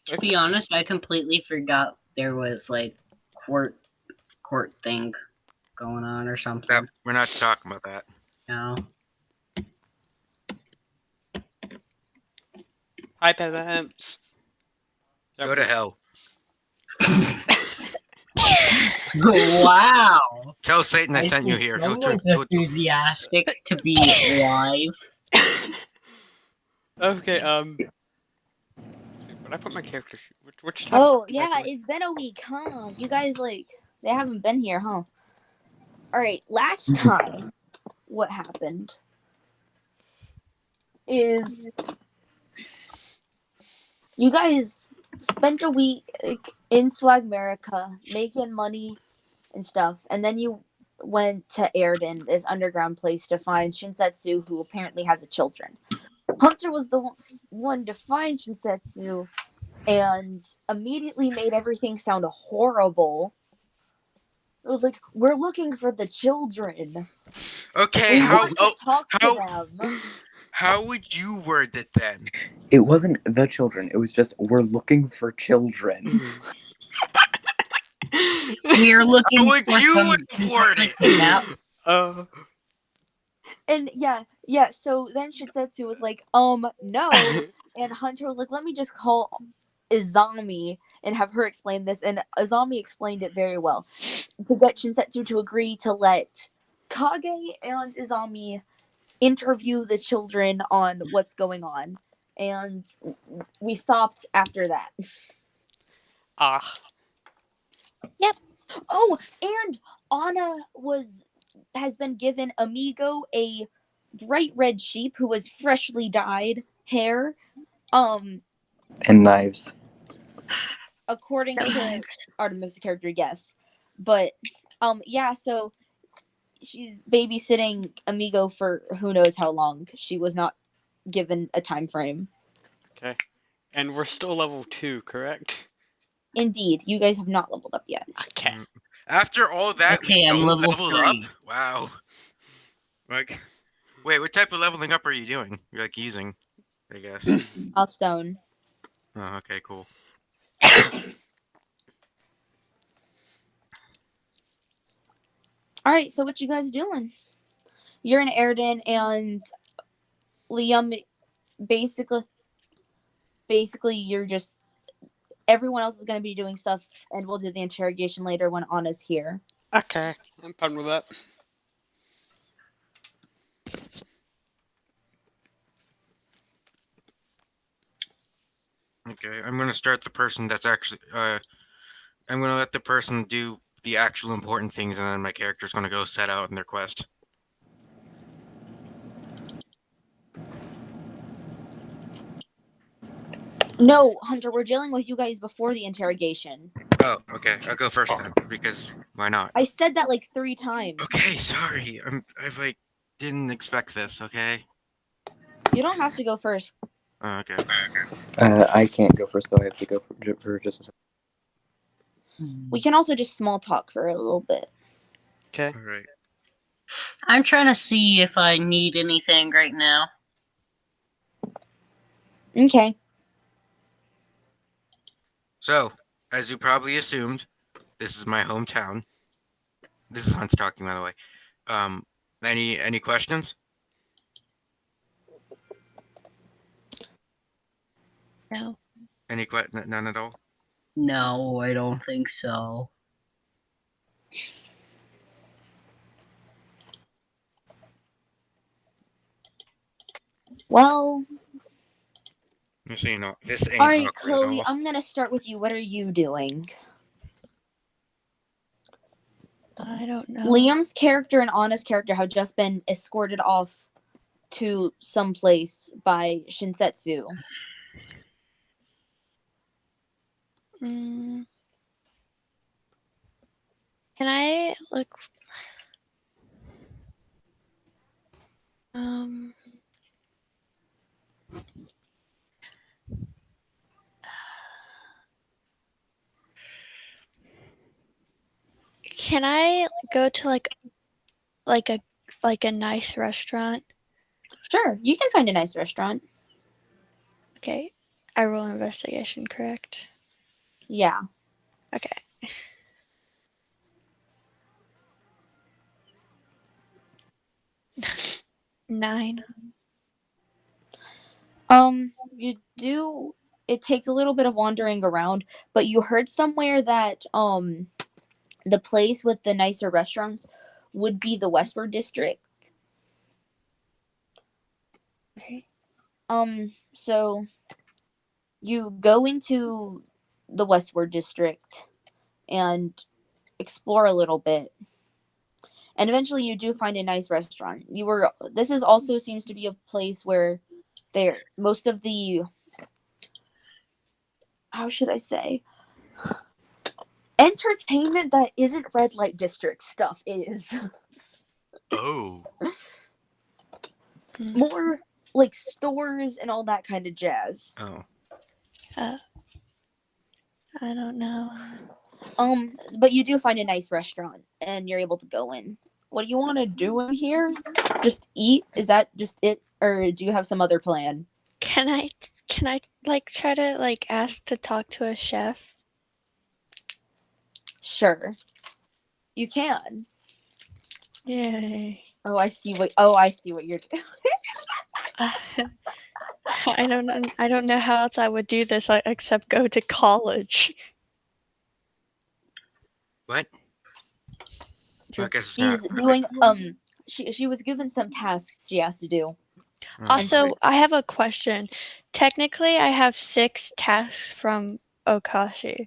To be honest, I completely forgot there was like court thing going on or something. We're not talking about that. No. Hi, peasants. Go to hell. Wow. Tell Satan I sent you here. Someone's enthusiastic to be live. Okay, But I put my character sheet. Which type? Oh, yeah, it's been a week, huh? You guys, like, they haven't been here, huh? Alright, last time, what happened is you guys spent a week in Swagmerica making money and stuff, and then you went to Airden, this underground place, to find Shinsetsu, who apparently has a children. Hunter was the one to find Shinsetsu and immediately made everything sound horrible. It was like, we're looking for the children. Okay, we want to talk to them. How would you word it then? It wasn't the children. It was just, we're looking for children. We're looking How would for you word it? And yeah, so then Shinsetsu was like, no. And Hunter was like, let me just call Izami and have her explain this. And Izami explained it very well. To get Shinsetsu to agree to let Kage and Izami interview the children on what's going on. And we stopped after that. Yep. Oh, and Anna has been given Amigo a bright red sheep who was freshly dyed hair. And knives. According to Artemis' character, yes. But yeah, so she's babysitting Amigo for who knows how long. She was not given a time frame. Okay. And we're still level 2, correct? Indeed. You guys have not leveled up yet. Okay. After all that, okay, I'm level 3. Up? Wow. Like, wait, what type of leveling up are you doing? You're like using, I guess. Milestone. Oh, okay, cool. Alright, so what you guys doing? You're in Airden and Liam basically you're just everyone else is going to be doing stuff and we'll do the interrogation later when Anna's here. Okay, I'm fine with that. Okay, I'm gonna start the person that's actually I'm gonna let the person do the actual important things and then my character's gonna go set out in their quest. No, Hunter, we're dealing with you guys before the interrogation. Oh, okay. I'll go first then, because why not? I said that like 3 times. Okay, sorry. I've like didn't expect this. Okay. You don't have to go first. Oh, okay. I can't go first though. I have to go for just a second. We can also just small talk for a little bit. Okay. All right. I'm trying to see if I need anything right now. Okay. So, as you probably assumed, this is my hometown. This is Hunt's talking, by the way. Any questions? No. None at all? No, I don't think so. Well, just so you know, this ain't alright, awkward at Chloe, all. I'm gonna start with you. What are you doing? I don't know. Liam's character and Anna's character have just been escorted off to some place by Shinsetsu. Can I look? Can I go to like a nice restaurant? Sure, you can find a nice restaurant. Okay. I roll investigation, correct? Yeah. Okay. Nine. You do. It takes a little bit of wandering around, but you heard somewhere that the place with the nicer restaurants would be the Westward District. Okay. So you go into the Westward District and explore a little bit. And eventually you do find a nice restaurant. This is also seems to be a place where most of the, how should I say, entertainment that isn't red light district stuff is. Oh. More like stores and all that kind of jazz. Oh. I don't know. But you do find a nice restaurant and you're able to go in. What do you want to do in here? Just eat? Is that just it, or do you have some other plan? Can I like try to like ask to talk to a chef? Sure, you can. Yay. I see what you're doing. I don't know how else I would do this except go to college. What? I guess it's She's not. doing she was given some tasks she has to do. Also, I have a question. Technically, I have 6 tasks from Okashi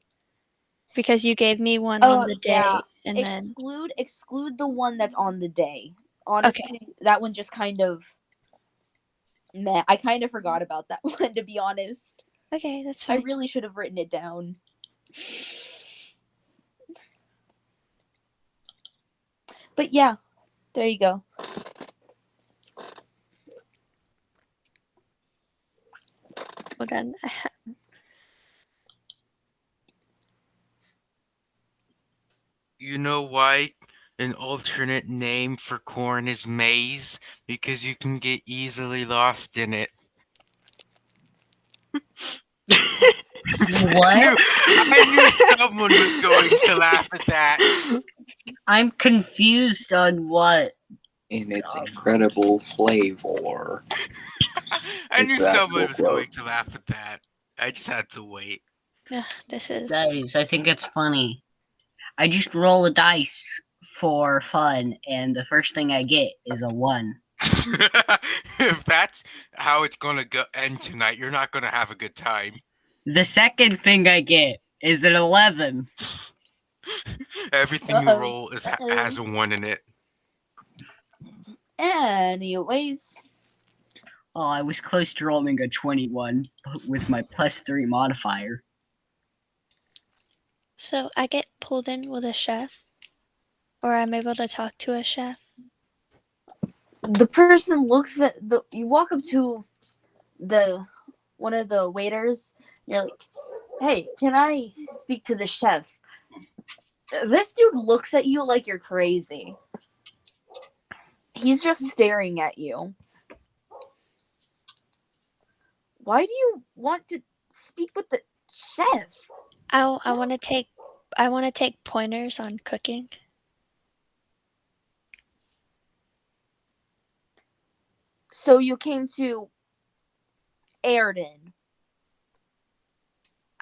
because you gave me one on the day, and then Exclude the one that's on the day. okay, Honestly, that one just kind of meh. I kind of forgot about that one, to be honest. okay, that's I fine. really should have written it down. But yeah, there you go. Hold on. You know why an alternate name for corn is maize? Because you can get easily lost in it. What? I knew someone was going to laugh at that. I'm confused on what. In its incredible flavor. I knew Exact someone was quote. going to laugh at that. I just had to wait. Yeah, this is. Guys, I think it's funny. I just roll a dice for fun, and the first thing I get is a 1. If that's how it's gonna end tonight, you're not gonna have a good time. The second thing I get is an 11. Everything you roll has a 1 in it. Anyways. Oh, I was close to rolling a 21 with my +3 modifier. So I get pulled in with a chef, or I'm able to talk to a chef. The person looks at you walk up to one of the waiters. You're like, "Hey, can I speak to the chef?" This dude looks at you like you're crazy. He's just staring at you. Why do you want to speak with the chef? I want to take pointers on cooking. So you came to Airden.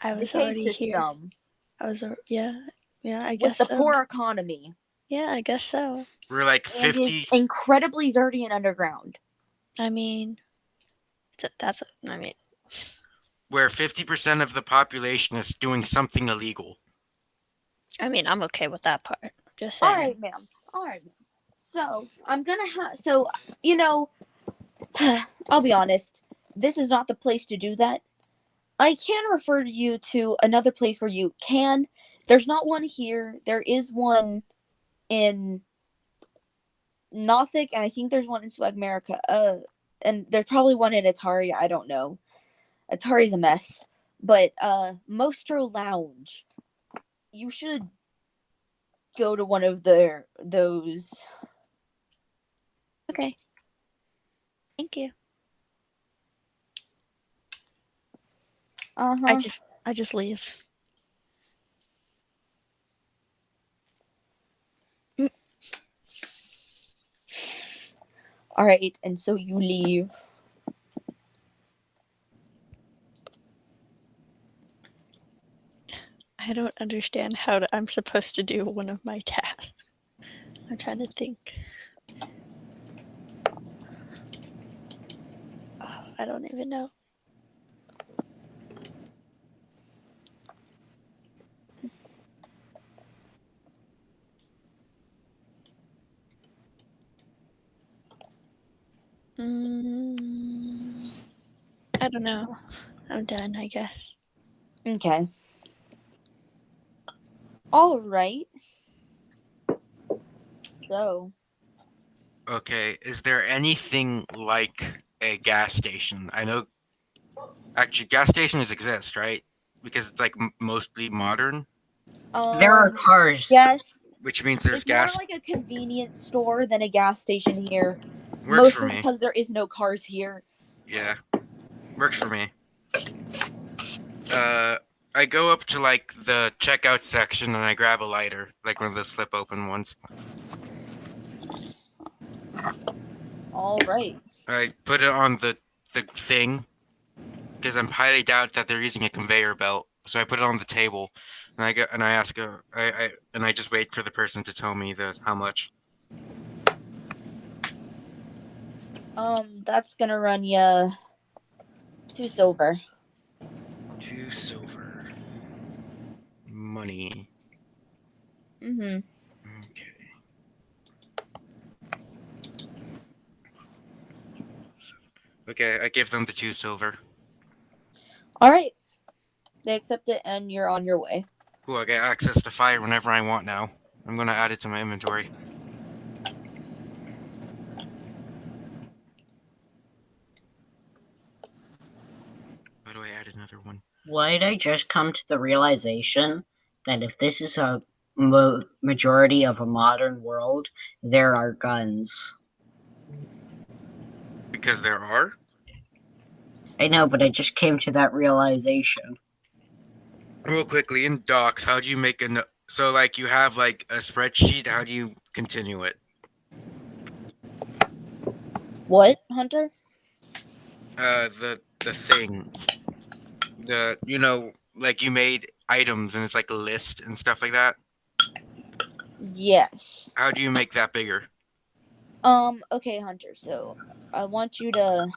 I was the cave already here. system. Yeah, I With guess the so. poor economy. Yeah, I guess so. We're like And 50. it's incredibly dirty and underground. I mean, where 50% of the population is doing something illegal. I mean, I'm okay with that part. Just saying. All right, ma'am. So I'm gonna I'll be honest. This is not the place to do that. I can refer you to another place where you can. There's not one here. There is one in Nothic, and I think there's one in Swag America. And there's probably one in Atari. I don't know. Atari's a mess. But Mostro Lounge. You should go to one of those. Okay. Thank you. Uh-huh. I just leave. All right, and so you leave. I don't understand how I'm supposed to do one of my tasks. I'm trying to think. Oh, I don't even know. I don't know. I'm done, I guess. Okay. All right. So, Okay, is there anything like a gas station? I know, actually, gas stations exist, right? Because it's like mostly modern, There are cars. yes, which means there's it's more gas. like a convenience store than a gas station here. Works for Mostly me. because there is no cars here. Yeah, works for me. I go up to like the checkout section and I grab a lighter, like one of those flip open ones. All right. I put it on the thing because I'm highly doubt that they're using a conveyor belt. So I put it on the table, and I ask and I just wait for the person to tell me how much. That's gonna run you 2 silver. 2 silver. Money. Mm-hmm. Okay. Okay, I give them the 2 silver. All right. They accept it, and you're on your way. Cool, I get access to fire whenever I want now. I'm gonna add it to my inventory. How do I add another one? Why did I just come to the realization that if this is a majority of a modern world, there are guns? Because there are? I know, but I just came to that realization. Real quickly, in docs, how do you make so like you have like a spreadsheet, how do you continue it? What, Hunter? The thing. Like you made items and it's like a list and stuff like that. Yes. How do you make that bigger? Okay, Hunter. So, I want you to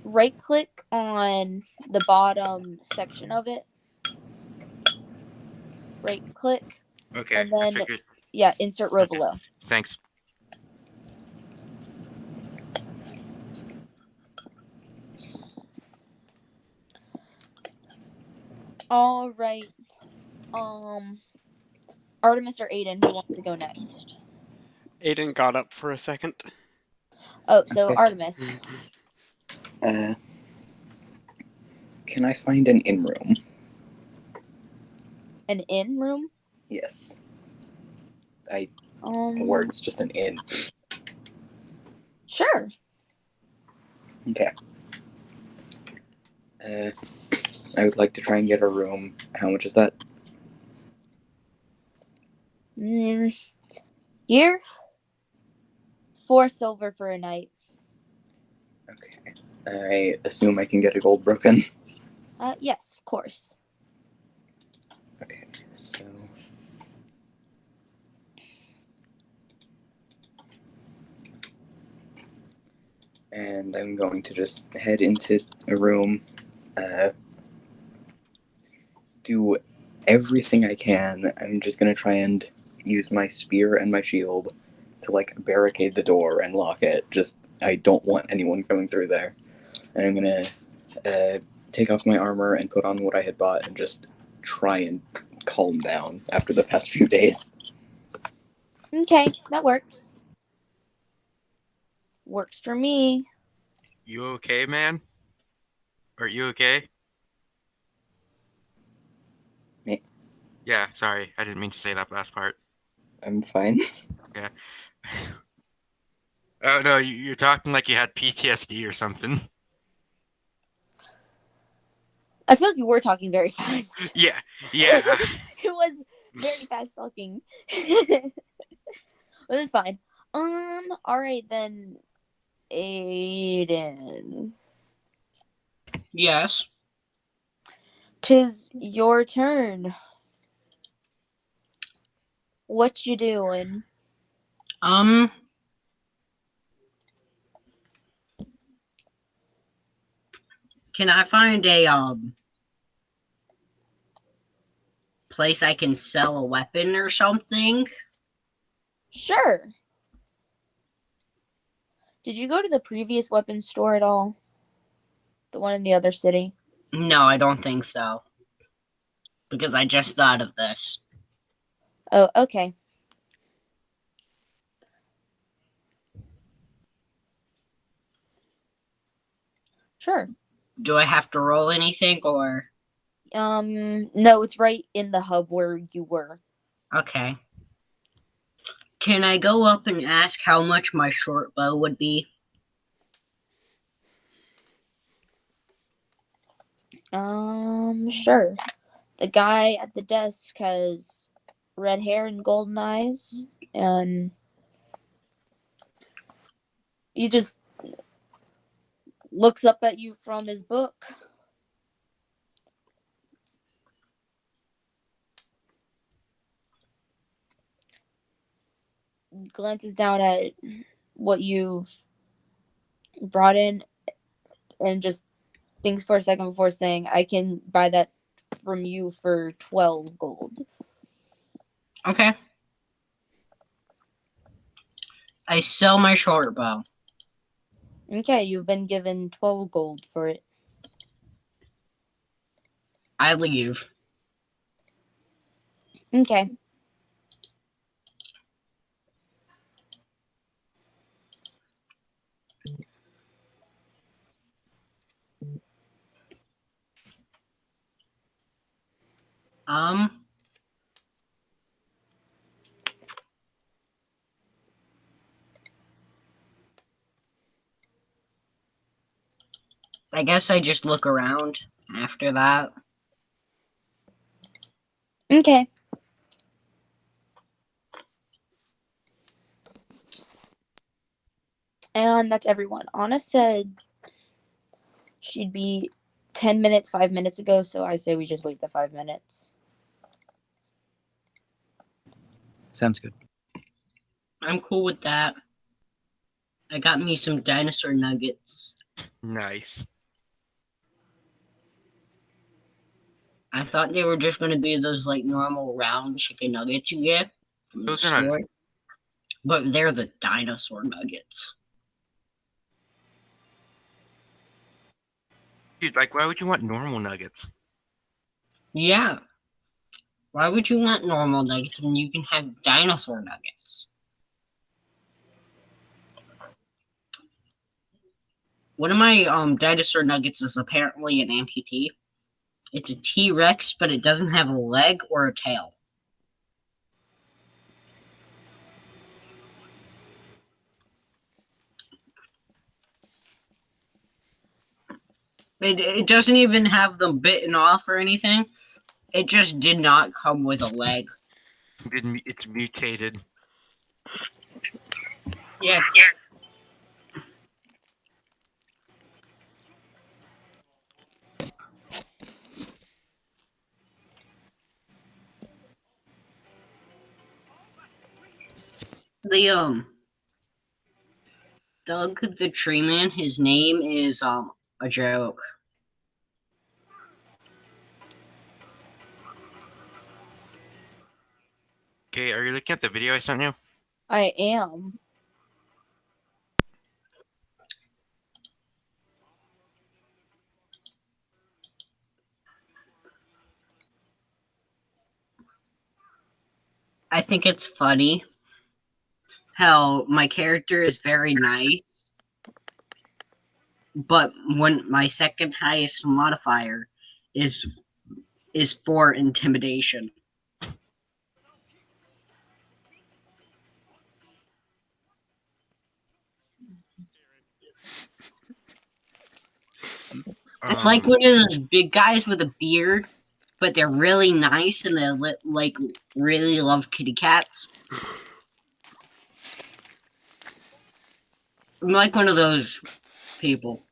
right-click on the bottom section of it. Right-click. Okay, And I then, figured. yeah, insert row Okay. below. Thanks. All right. Artemis or Aiden, who wants to go next? Aiden got up for a second. Oh, so Okay. Artemis. Can I find an in room? An in room? Yes. Words, just an inn. Sure. Okay. I would like to try and get a room. How much is that? Here? 4 silver for a night. Okay. I assume I can get a gold broken. Yes, of course. Okay, so. And I'm going to just head into a room, do everything I can. I'm just going to try and use my spear and my shield to like barricade the door and lock it. I don't want anyone coming through there. And I'm going to take off my armor and put on what I had bought and just try and calm down after the past few days. Okay, that works. Works for me. You okay, man? Are you okay? Me? Yeah, sorry. I didn't mean to say that last part. I'm fine. Yeah. Oh, no, you're talking like you had PTSD or something. I feel like you were talking very fast. Yeah. It was very fast talking. But it's fine. Alright then. Aiden. Yes. 'Tis your turn. What you doing? Can I find a place I can sell a weapon or something? Sure. Did you go to the previous weapons store at all? The one in the other city? No, I don't think so. Because I just thought of this. Oh, okay. Sure. Do I have to roll anything or? No, it's right in the hub where you were. Okay. Can I go up and ask how much my short bow would be? Sure. The guy at the desk has red hair and golden eyes, and he just looks up at you from his book. Glances down at what you've brought in and just thinks for a second before saying, I can buy that from you for 12 gold. Okay. I sell my short bow. Okay, you've been given 12 gold for it. I leave. Okay. I guess I just look around after that. Okay. And that's everyone. Anna said she'd be 10 minutes 5 minutes ago, so I say we just wait the 5 minutes. Sounds good. I'm cool with that. I got me some dinosaur nuggets. Nice. I thought they were just going to be those like normal round chicken nuggets you get from the Those are not. store. But they're the dinosaur nuggets. Dude, like, why would you want normal nuggets? Yeah. Why would you want normal nuggets when you can have dinosaur nuggets? One of my dinosaur nuggets is apparently an amputee. It's a T-Rex, but it doesn't have a leg or a tail. It doesn't even have them bitten off or anything. It just did not come with a leg. It's mutated. Yeah. The Doug the Tree Man, his name is a joke. Okay, are you looking at the video I sent you? I am. I think it's funny how my character is very nice, but when my second highest modifier is for intimidation. I'm like one of those big guys with a beard, but they're really nice and they like really love kitty cats. I'm like one of those people.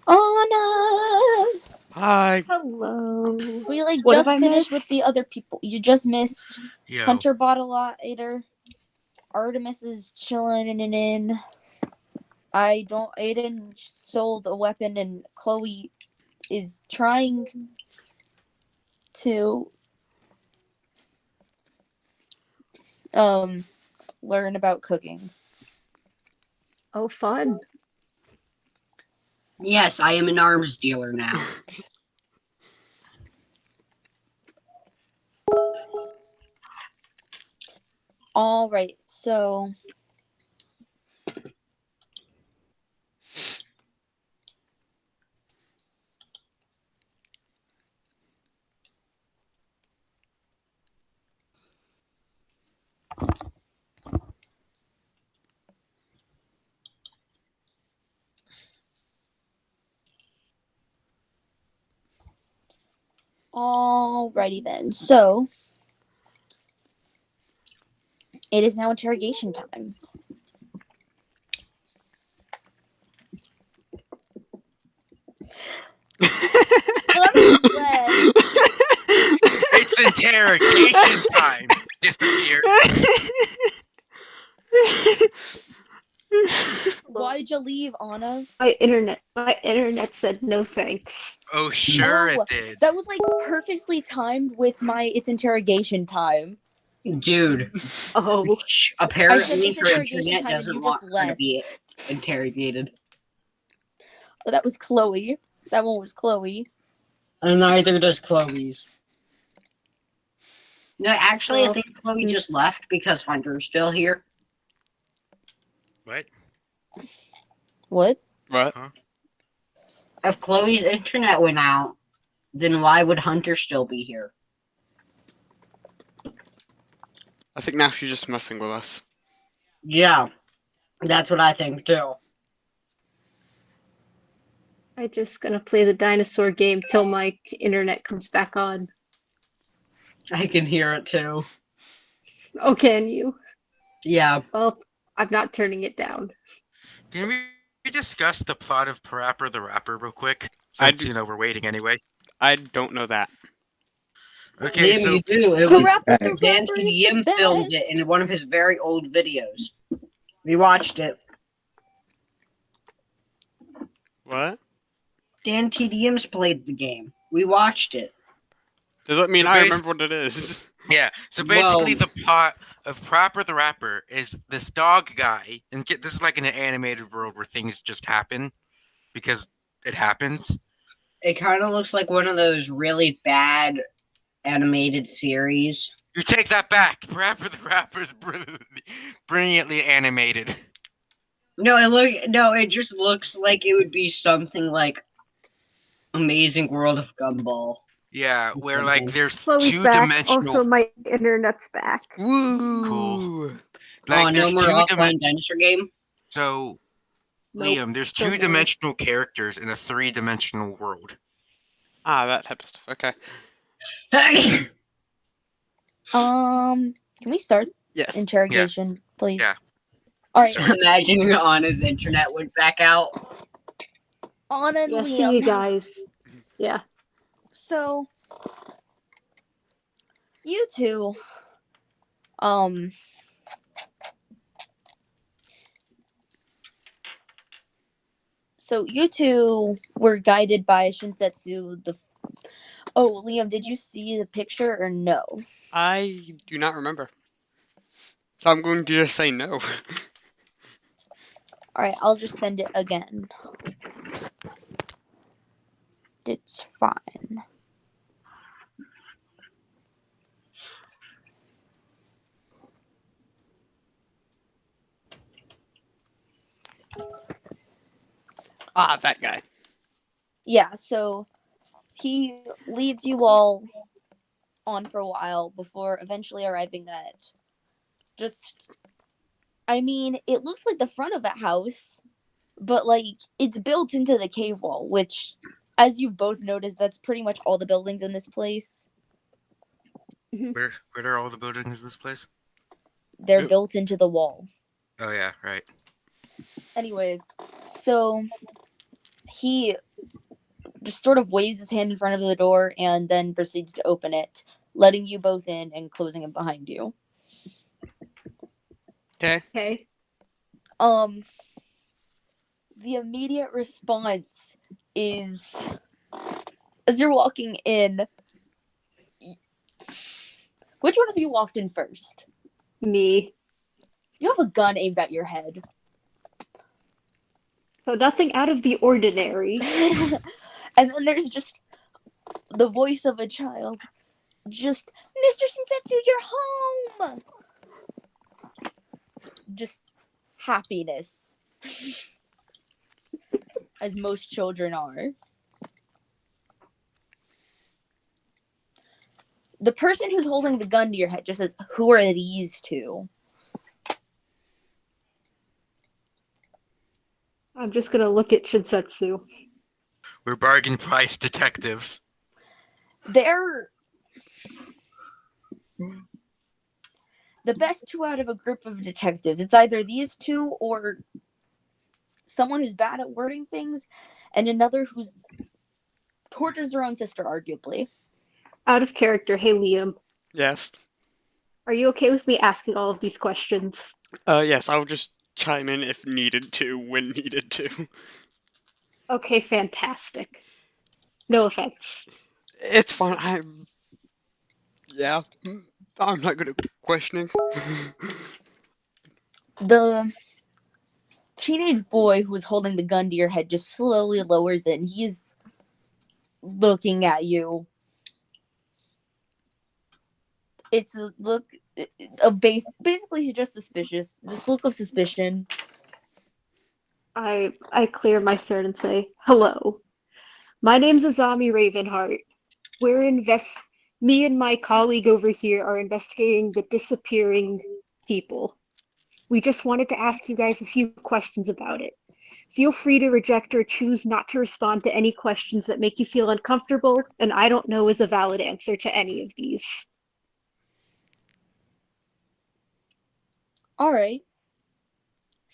Anna! Hi. Hello. We like What just have I finished with missed? the other people. You just missed Yo. Hunter Bottleator. Artemis is chilling in. Aiden sold a weapon and Chloe is trying to learn about cooking. Oh, fun. Yes, I am an arms dealer now. All right, so alrighty then. So it is now interrogation time. It's interrogation time. Disappear. Why'd you leave, Anna? My internet said no thanks. Oh, sure it did. That was like perfectly timed with it's interrogation time. Dude, Oh, apparently it's her interrogation internet time and doesn't you want just her to left. be interrogated. Oh, that was Chloe. That one was Chloe. And neither does Chloe's. No, actually, I Oh. think Chloe just left because Hunter's still here. What? What? What? If Chloe's internet went out, then why would Hunter still be here? I think now she's just messing with us. Yeah, that's what I think too. I'm just gonna play the dinosaur game till my internet comes back on. I can hear it too. Oh, can you? Yeah. Well, I'm not turning it down. Can we discuss the plot of Parappa the Rapper real quick? I'd- Since, we're waiting anyway. I don't know that. Okay, Liam, so you do. It was Parappa the Dan Rapper is the TDM filmed it best. in one of his very old videos. We watched it. What? Dan TDM's played the game. We watched it. Does that mean So I remember what it is? yeah, so basically Well- the plot of Parappa the Rapper is this dog guy, and this is like in an animated world where things just happen because it happens. It kind of looks like one of those really bad animated series. You take that back. Parappa the Rapper is brilliantly animated. It just looks like it would be something like Amazing World of Gumball. Yeah, where like there's Chloe's back. two-dimensional. Also, my internet's back. Woo! Cool. Oh, Like no there's more two offline dinosaur game? So, Nope, Liam, there's don't worry. two-dimensional characters in a three-dimensional world. Ah, that type of stuff. Okay. Can we start Yes. interrogation, please? Yeah. All right. Sorry. Imagine Anna's internet went back out. Anna and Yeah, Liam. see you guys. Yeah. So, you two, were guided by Shinsetsu. Oh, Liam, did you see the picture or no? I do not remember. So I'm going to just say no. All right, I'll just send it again. It's fine. Ah, that guy. Yeah, so He leads you all on for a while before eventually arriving at just. I mean, it looks like the front of a house, but like it's built into the cave wall, which, as you both noticed, that's pretty much all the buildings in this place. Where are all the buildings in this place? They're Yep. built into the wall. Oh yeah, right. Anyways, so he just sort of waves his hand in front of the door and then proceeds to open it, letting you both in and closing it behind you. Okay. Okay. The immediate response is, as you're walking in, which one of you walked in first? Me. You have a gun aimed at your head. So nothing out of the ordinary. And then there's just the voice of a child. Just, Mr. Shinsetsu, you're home! Just happiness. As most children are. The person who's holding the gun to your head just says, "Who are these two?" I'm just gonna look at Shinsetsu. We're bargain price detectives. They're the best two out of a group of detectives. It's either these two or someone who's bad at wording things and another who's tortures their own sister, arguably. Out of character, hey Liam. Yes. Are you okay with me asking all of these questions? Yes, I'll just chime in if needed to, when needed to. Okay, fantastic. No offense. It's fine. Yeah. I'm not good at questioning. The teenage boy who's holding the gun to your head just slowly lowers it, and he's looking at you. It's a look, basically he's just suspicious. This look of suspicion. I clear my throat and say, hello. My name's Azami Ravenheart. Me and my colleague over here are investigating the disappearing people. We just wanted to ask you guys a few questions about it. Feel free to reject or choose not to respond to any questions that make you feel uncomfortable, and I don't know is a valid answer to any of these. All right.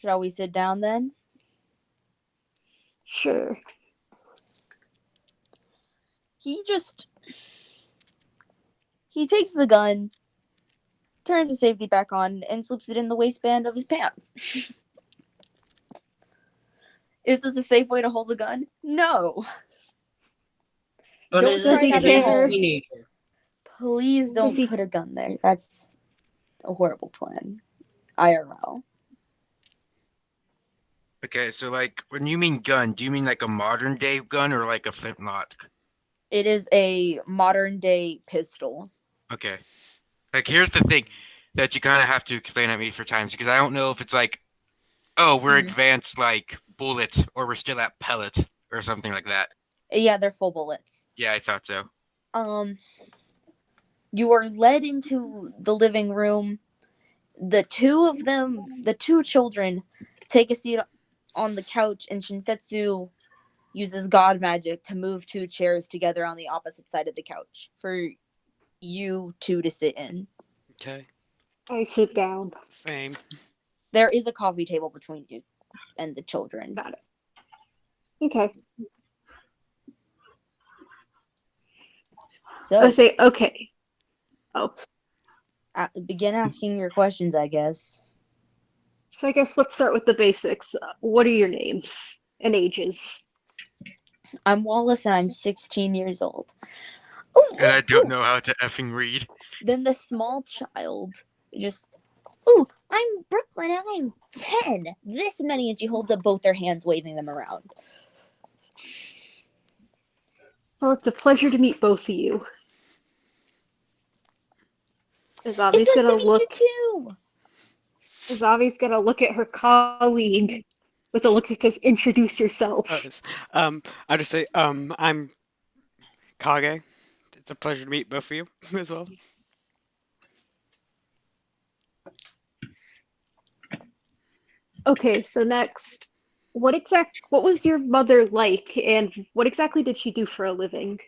Shall we sit down then? Sure. He takes the gun, turns the safety back on, and slips it in the waistband of his pants. Is this a safe way to hold the gun? No. But Don't is try it that he at today's care? home. teenager? Please don't Does he- put a gun there. That's a horrible plan. IRL. Okay, so like when you mean gun, do you mean like a modern day gun or like a flintlock? It is a modern day pistol. Okay. Like here's the thing that you kind of have to explain at me for times because I don't know if it's like, oh, we're advanced like bullets or we're still at pellet or something like that. Yeah, they're full bullets. Yeah, I thought so. You are led into the living room. The two children, take a seat on the couch, and Shinsetsu uses god magic to move two chairs together on the opposite side of the couch for you two to sit in. Okay. I sit down. Same. There is a coffee table between you and the children. Got it. Okay. So I say, okay. Oh. Begin asking your questions, I guess. So I guess let's start with the basics. What are your names and ages? I'm Wallace and I'm 16 years old. And I don't know how to effing read. Then the small child just, ooh, I'm Brooklyn and I'm 10. This many, and she holds up both their hands, waving them around. Well, it's a pleasure to meet both of you. It's nice to meet you too. Azavi's gonna look at her colleague with a look that says, introduce yourself. I just say, I'm Kage, it's a pleasure to meet both of you as well. Okay, so next, what was your mother like, and what exactly did she do for a living?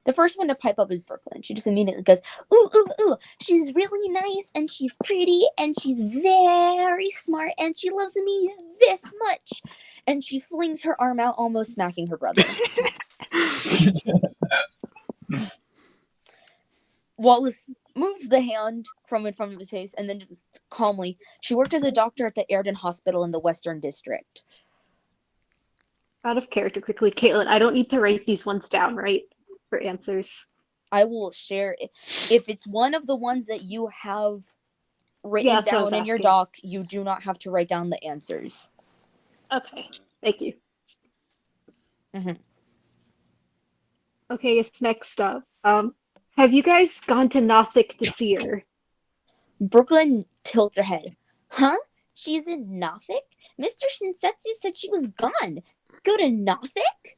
The first one to pipe up is Brooklyn. She just immediately goes, ooh, ooh, ooh. She's really nice, and she's pretty, and she's very smart, and she loves me this much. And she flings her arm out, almost smacking her brother. Wallace moves the hand from in front of his face, and then just calmly, she worked as a doctor at the Airden Hospital in the Western District. Out of character quickly, Caitlin, I don't need to write these ones down, right? For answers. I will share if it's one of the ones that you have written down in your doc, you do not have to write down the answers. Okay, thank you. Mm-hmm. Okay, yes, next up. Have you guys gone to Nothic to see her? Brooklyn tilts her head. Huh? She's in Nothic? Mr. Shinsetsu said she was gone. Go to Nothic?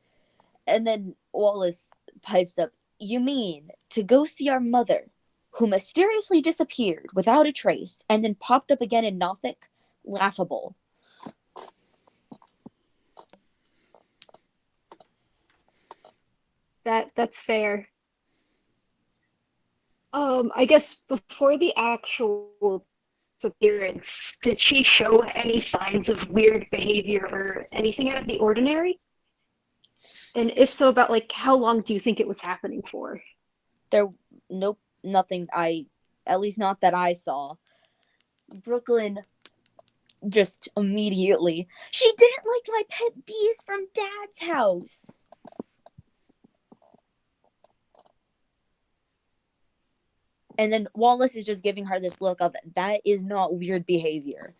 And then Wallace pipes up. You mean to go see our mother, who mysteriously disappeared without a trace and then popped up again in Nothic? Laughable. That's fair. I guess before the actual disappearance, did she show any signs of weird behavior or anything out of the ordinary? And if so, about like how long do you think it was happening for? Nope, nothing. At least not that I saw. Brooklyn just immediately. She didn't like my pet bees from Dad's house. And then Wallace is just giving her this look of, that is not weird behavior.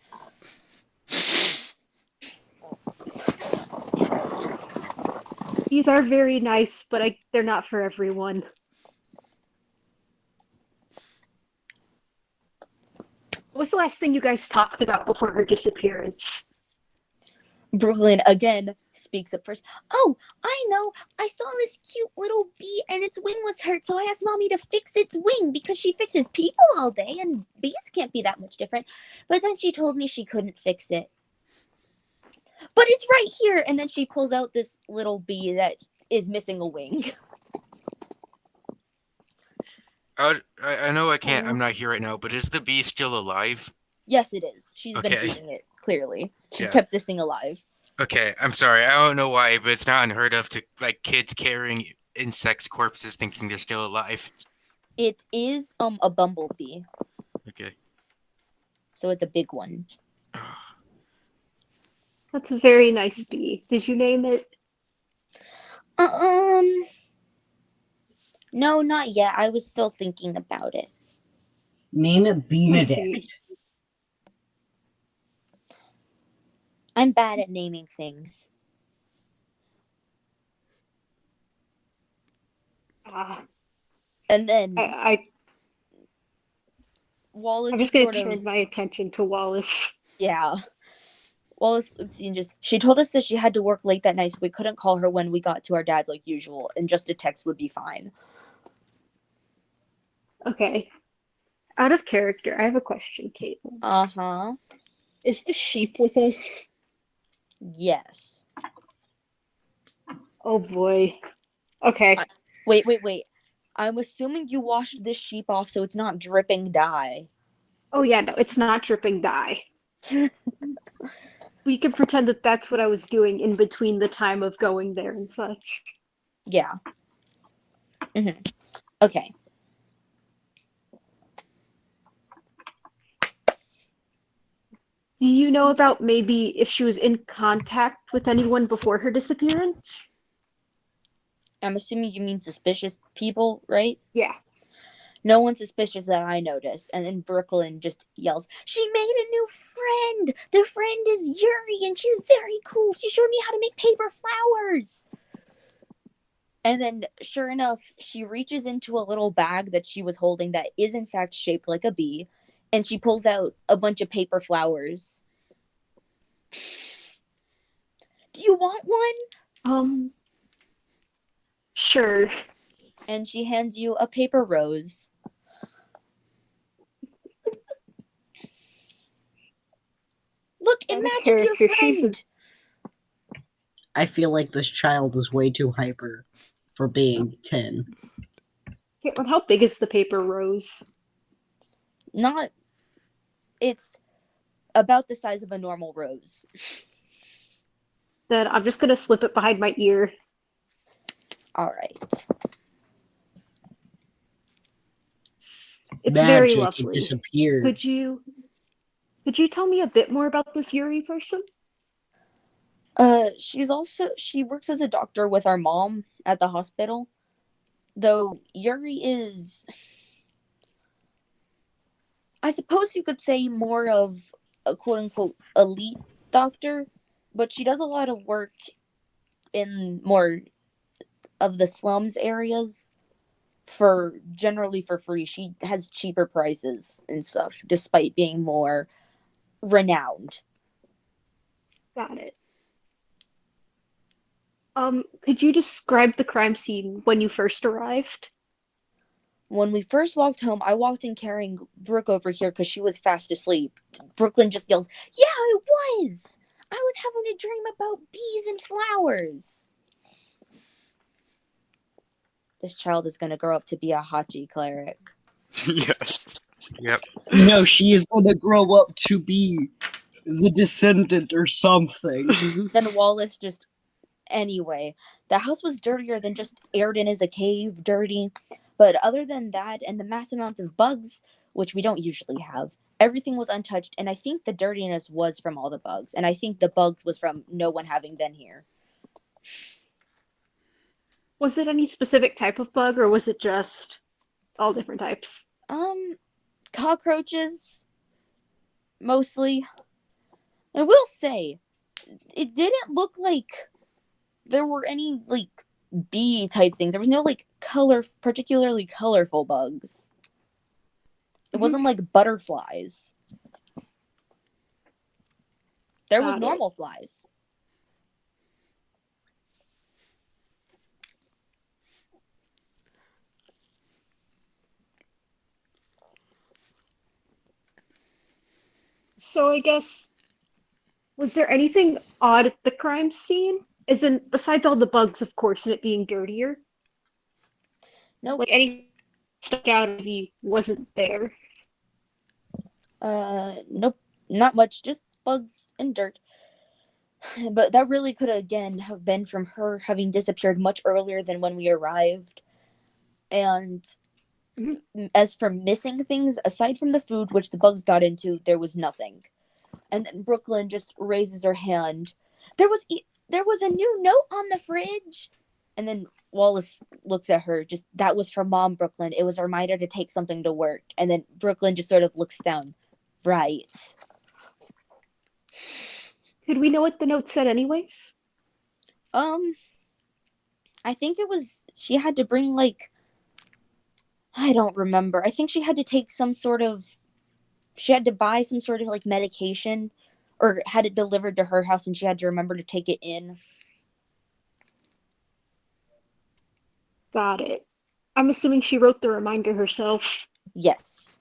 These are very nice, but they're not for everyone. What was the last thing you guys talked about before her disappearance? Brooklyn again speaks up first. Oh, I know. I saw this cute little bee and its wing was hurt, so I asked Mommy to fix its wing because she fixes people all day and bees can't be that much different. But then she told me she couldn't fix it. But it's right here. And then she pulls out this little bee that is missing a wing. I know I can't. I'm not here right now, but is the bee still alive? Yes, it is. She's been Okay. feeding it, clearly. She's Yeah. kept this thing alive. Okay, I'm sorry. I don't know why, but it's not unheard of to like kids carrying insects' corpses thinking they're still alive. It is a bumblebee. Okay. So it's a big one. That's a very nice bee. Did you name it? No, not yet. I was still thinking about it. Name it Benedict. Okay. I'm bad at naming things. And then Wallace I'm just going to turn my attention to Wallace. Yeah. Wallace she told us that she had to work late that night, so we couldn't call her when we got to our dad's like usual, and just a text would be fine. Okay. Out of character, I have a question, Caitlin. Uh-huh. Is the sheep with us? Yes. Oh boy. Okay. Wait. I'm assuming you washed this sheep off so it's not dripping dye. Oh yeah, no, it's not dripping dye. We can pretend that that's what I was doing in between the time of going there and such. Yeah. Mm-hmm. Okay. Do you know about maybe if she was in contact with anyone before her disappearance? I'm assuming you mean suspicious people, right? Yeah. No one suspicious that I noticed. And then Brooklyn just yells, she made a new friend! The friend is Yuri, and she's very cool. She showed me how to make paper flowers! And then, sure enough, she reaches into a little bag that she was holding that is in fact shaped like a bee, and she pulls out a bunch of paper flowers. Do you want one? Sure. And she hands you a paper rose. Look, it matches your friend. I feel like this child is way too hyper for being 10. Caitlin, how big is the paper rose? It's about the size of a normal rose. Then I'm just gonna slip it behind my ear. Alright. It's Magic, very it lovely. disappeared. Could you tell me a bit more about this Yuri person? She works as a doctor with our mom at the hospital. Though Yuri is, I suppose you could say, more of a quote-unquote elite doctor, but she does a lot of work in more of the slums areas generally for free. She has cheaper prices and stuff, despite being more renowned. Got it. Could you describe the crime scene when you first arrived? When we first walked home, I walked in carrying Brooke over here because she was fast asleep. Brooklyn just yells, "Yeah, I was! I was having a dream about bees and flowers." This child is going to grow up to be a Hachi cleric. Yes. Yep. No, she is going to grow up to be the descendant or something. Then Wallace just... Anyway, the house was dirtier than just Airden is a cave dirty. But other than that, and the mass amounts of bugs, which we don't usually have, everything was untouched, and I think the dirtiness was from all the bugs, and I think the bugs was from no one having been here. Was it any specific type of bug, or was it just all different types? Cockroaches, mostly. I will say, it didn't look like there were any, like, bee type things. There was no, like, particularly colorful bugs. It wasn't like butterflies. There was normal flies. So I guess, was there anything odd at the crime scene? As in, besides all the bugs, of course, and it being dirtier? Nope. Like, anything stuck out if he wasn't there? Nope. Not much. Just bugs and dirt. But that really could, again, have been from her having disappeared much earlier than when we arrived. And as for missing things, aside from the food, which the bugs got into, there was nothing. And then Brooklyn just raises her hand. There was a new note on the fridge. And then Wallace looks at her. Just, that was from Mom, Brooklyn. It was a reminder to take something to work. And then Brooklyn just sort of looks down. Right. Could we know what the note said anyways? I think it was, she had to bring, like, I don't remember. I think she had to take she had to buy some sort of, like, medication, or had it delivered to her house, and she had to remember to take it in. Got it. I'm assuming she wrote the reminder herself. Yes.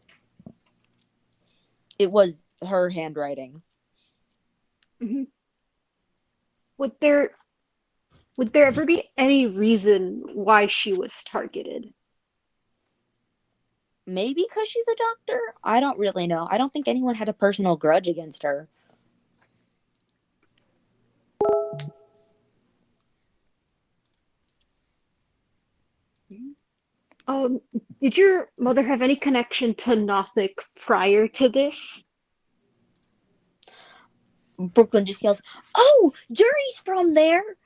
It was her handwriting. Mm-hmm. Would there ever be any reason why she was targeted? Maybe because she's a doctor? I don't really know. I don't think anyone had a personal grudge against her. Did your mother have any connection to Nothic prior to this? Brooklyn just yells, "Oh, Yuri's from there!"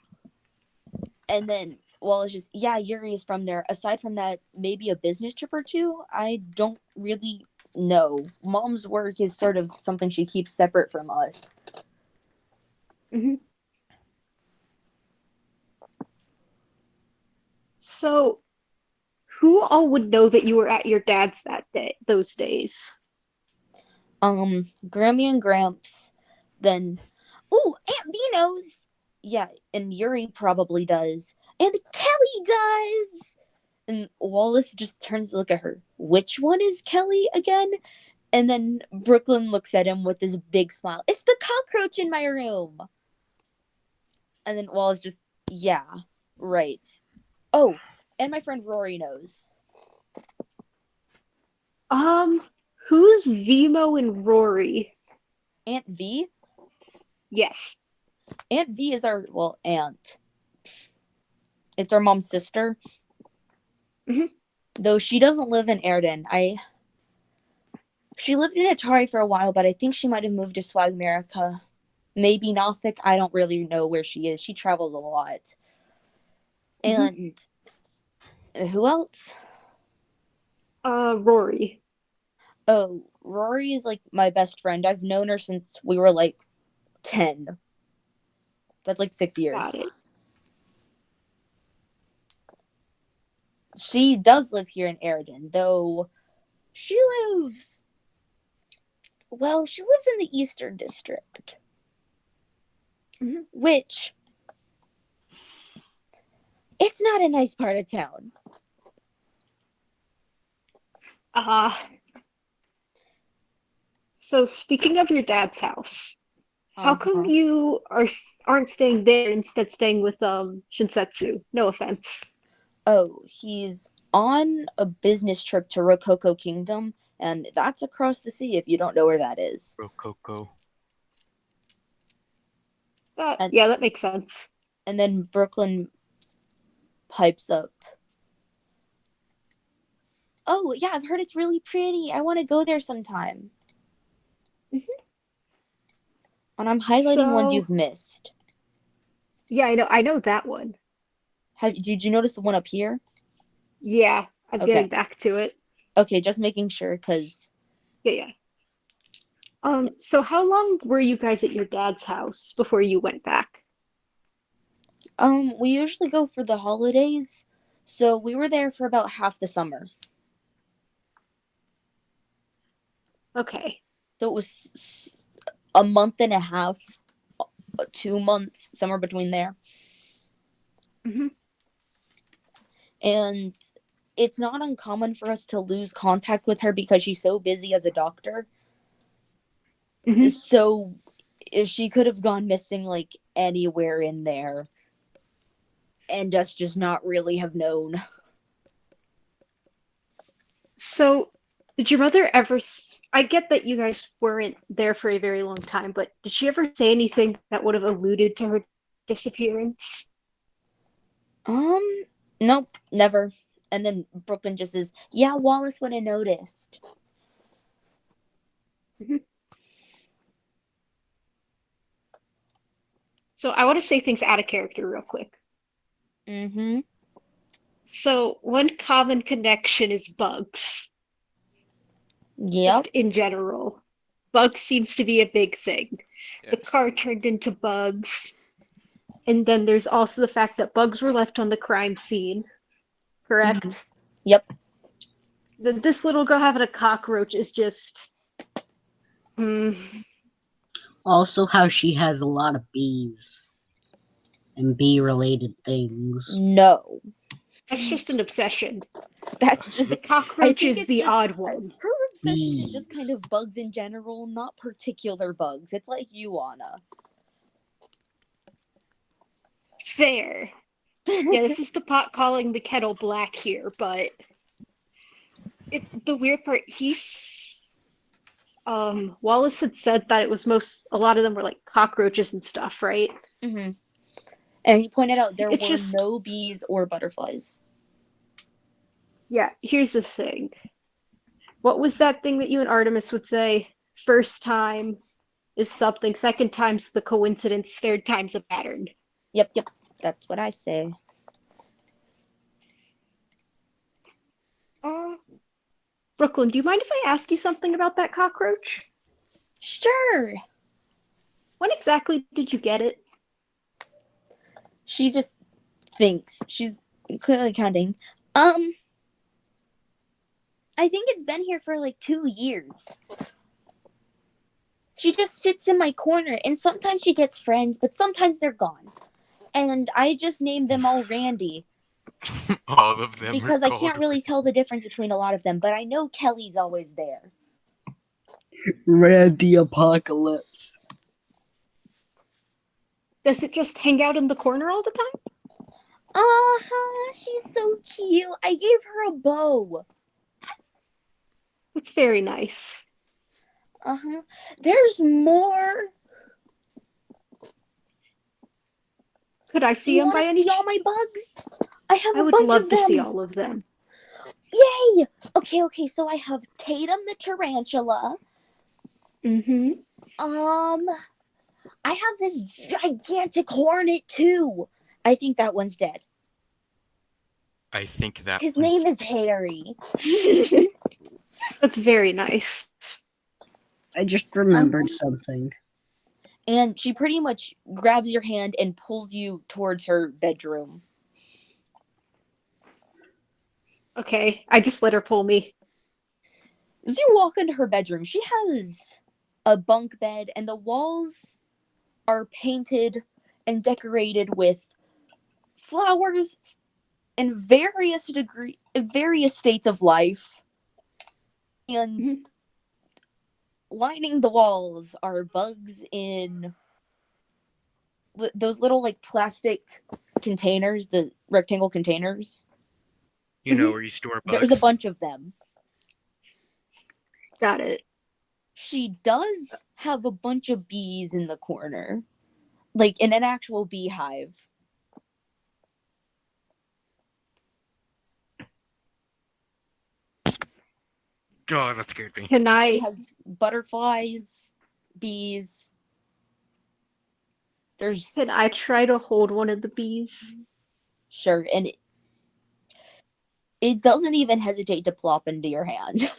And then Wallace just, "Yeah, Yuri is from there. Aside from that, maybe a business trip or two? I don't really know. Mom's work is sort of something she keeps separate from us." Mm-hmm. So, who all would know that you were at your dad's those days? Grammy and Gramps. Then, Aunt B knows. Yeah, and Yuri probably does. And Kelly does! And Wallace just turns to look at her. Which one is Kelly again? And then Brooklyn looks at him with this big smile. It's the cockroach in my room. And then Wallace just, yeah, right. Oh, and my friend Rory knows. Who's Vimo and Rory? Aunt V? Yes. Aunt V is our, aunt. It's our mom's sister. Mhm. Though she doesn't live in Airden. She lived in Atari for a while, but I think she might have moved to Swag America. Maybe Nothic. I don't really know where she is. She travels a lot. And who else? Rory. Oh, Rory is like my best friend. I've known her since we were like 10. That's like 6 years. Got it. She does live here in Airden, though she lives in the Eastern District. Which, it's not a nice part of town. So speaking of your dad's house, how come you aren't staying there, instead staying with Shinsetsu? No offense. Oh, he's on a business trip to Rococo Kingdom, and that's across the sea if you don't know where that is. Rococo. Yeah, that makes sense. And then Brooklyn pipes up. Oh, yeah, I've heard it's really pretty. I want to go there sometime. And I'm highlighting ones you've missed. Yeah, I know that one. Did you notice the one up here? Yeah, I'm getting back to it. Okay, just making sure, because... Yeah. So how long were you guys at your dad's house before you went back? We usually go for the holidays, so we were there for about half the summer. Okay. So it was a month and a half, 2 months, somewhere between there. And it's not uncommon for us to lose contact with her because she's so busy as a doctor. So if she could have gone missing like anywhere in there and us just not really have known. So did your mother ever... I get that you guys weren't there for a very long time, but did she ever say anything that would have alluded to her disappearance? Nope, never. And then Brooklyn just says, yeah, Wallace would have noticed. So I want to say things out of character real quick. So one common connection is bugs. Just in general. Bugs seems to be a big thing. Yes. The car turned into bugs. And then there's also the fact that bugs were left on the crime scene. Correct? Yep. This little girl having a cockroach is just... Also how she has a lot of bees. And bee-related things. No. That's just an obsession. That's just... The cockroach is the odd one. Her obsession is just kind of bugs in general, not particular bugs. It's like you, Anna. Fair. Yeah, this is the pot calling the kettle black here, but... the weird part, Wallace had said that it was a lot of them were like cockroaches and stuff, right? And he pointed out there were no bees or butterflies. Yeah, here's the thing. What was that thing that you and Artemis would say? First time is something, second time's the coincidence, third time's a pattern. Yep. That's what I say. Brooklyn, do you mind if I ask you something about that cockroach? Sure. When exactly did you get it? She just thinks. She's clearly counting. I think it's been here for like 2 years. She just sits in my corner, and sometimes she gets friends, but sometimes they're gone. And I just named them all Randy. All of them. Because I can't really tell the difference between a lot of them, but I know Kelly's always there. Randy Apocalypse. Does it just hang out in the corner all the time? She's so cute. I gave her a bow. It's very nice. There's more. Could I see them by any chance? See all my bugs? I have a bunch of them. I would love to see all of them. Yay! Okay, so I have Tatum the tarantula. Mm-hmm. I have this gigantic hornet too. I think that one's dead. I think that his name is Harry. That's very nice. I just remembered something. And she pretty much grabs your hand and pulls you towards her bedroom. Okay, I just let her pull me. As you walk into her bedroom, she has a bunk bed, and the walls are painted and decorated with flowers in various states of life. And lining the walls are bugs in those little like plastic containers, the rectangle containers. You know where you store bugs. There's a bunch of them. Got it. She does have a bunch of bees in the corner, like in an actual beehive. God, that scared me. Can I? It has butterflies, bees. Can I try to hold one of the bees? Sure, and it doesn't even hesitate to plop into your hand.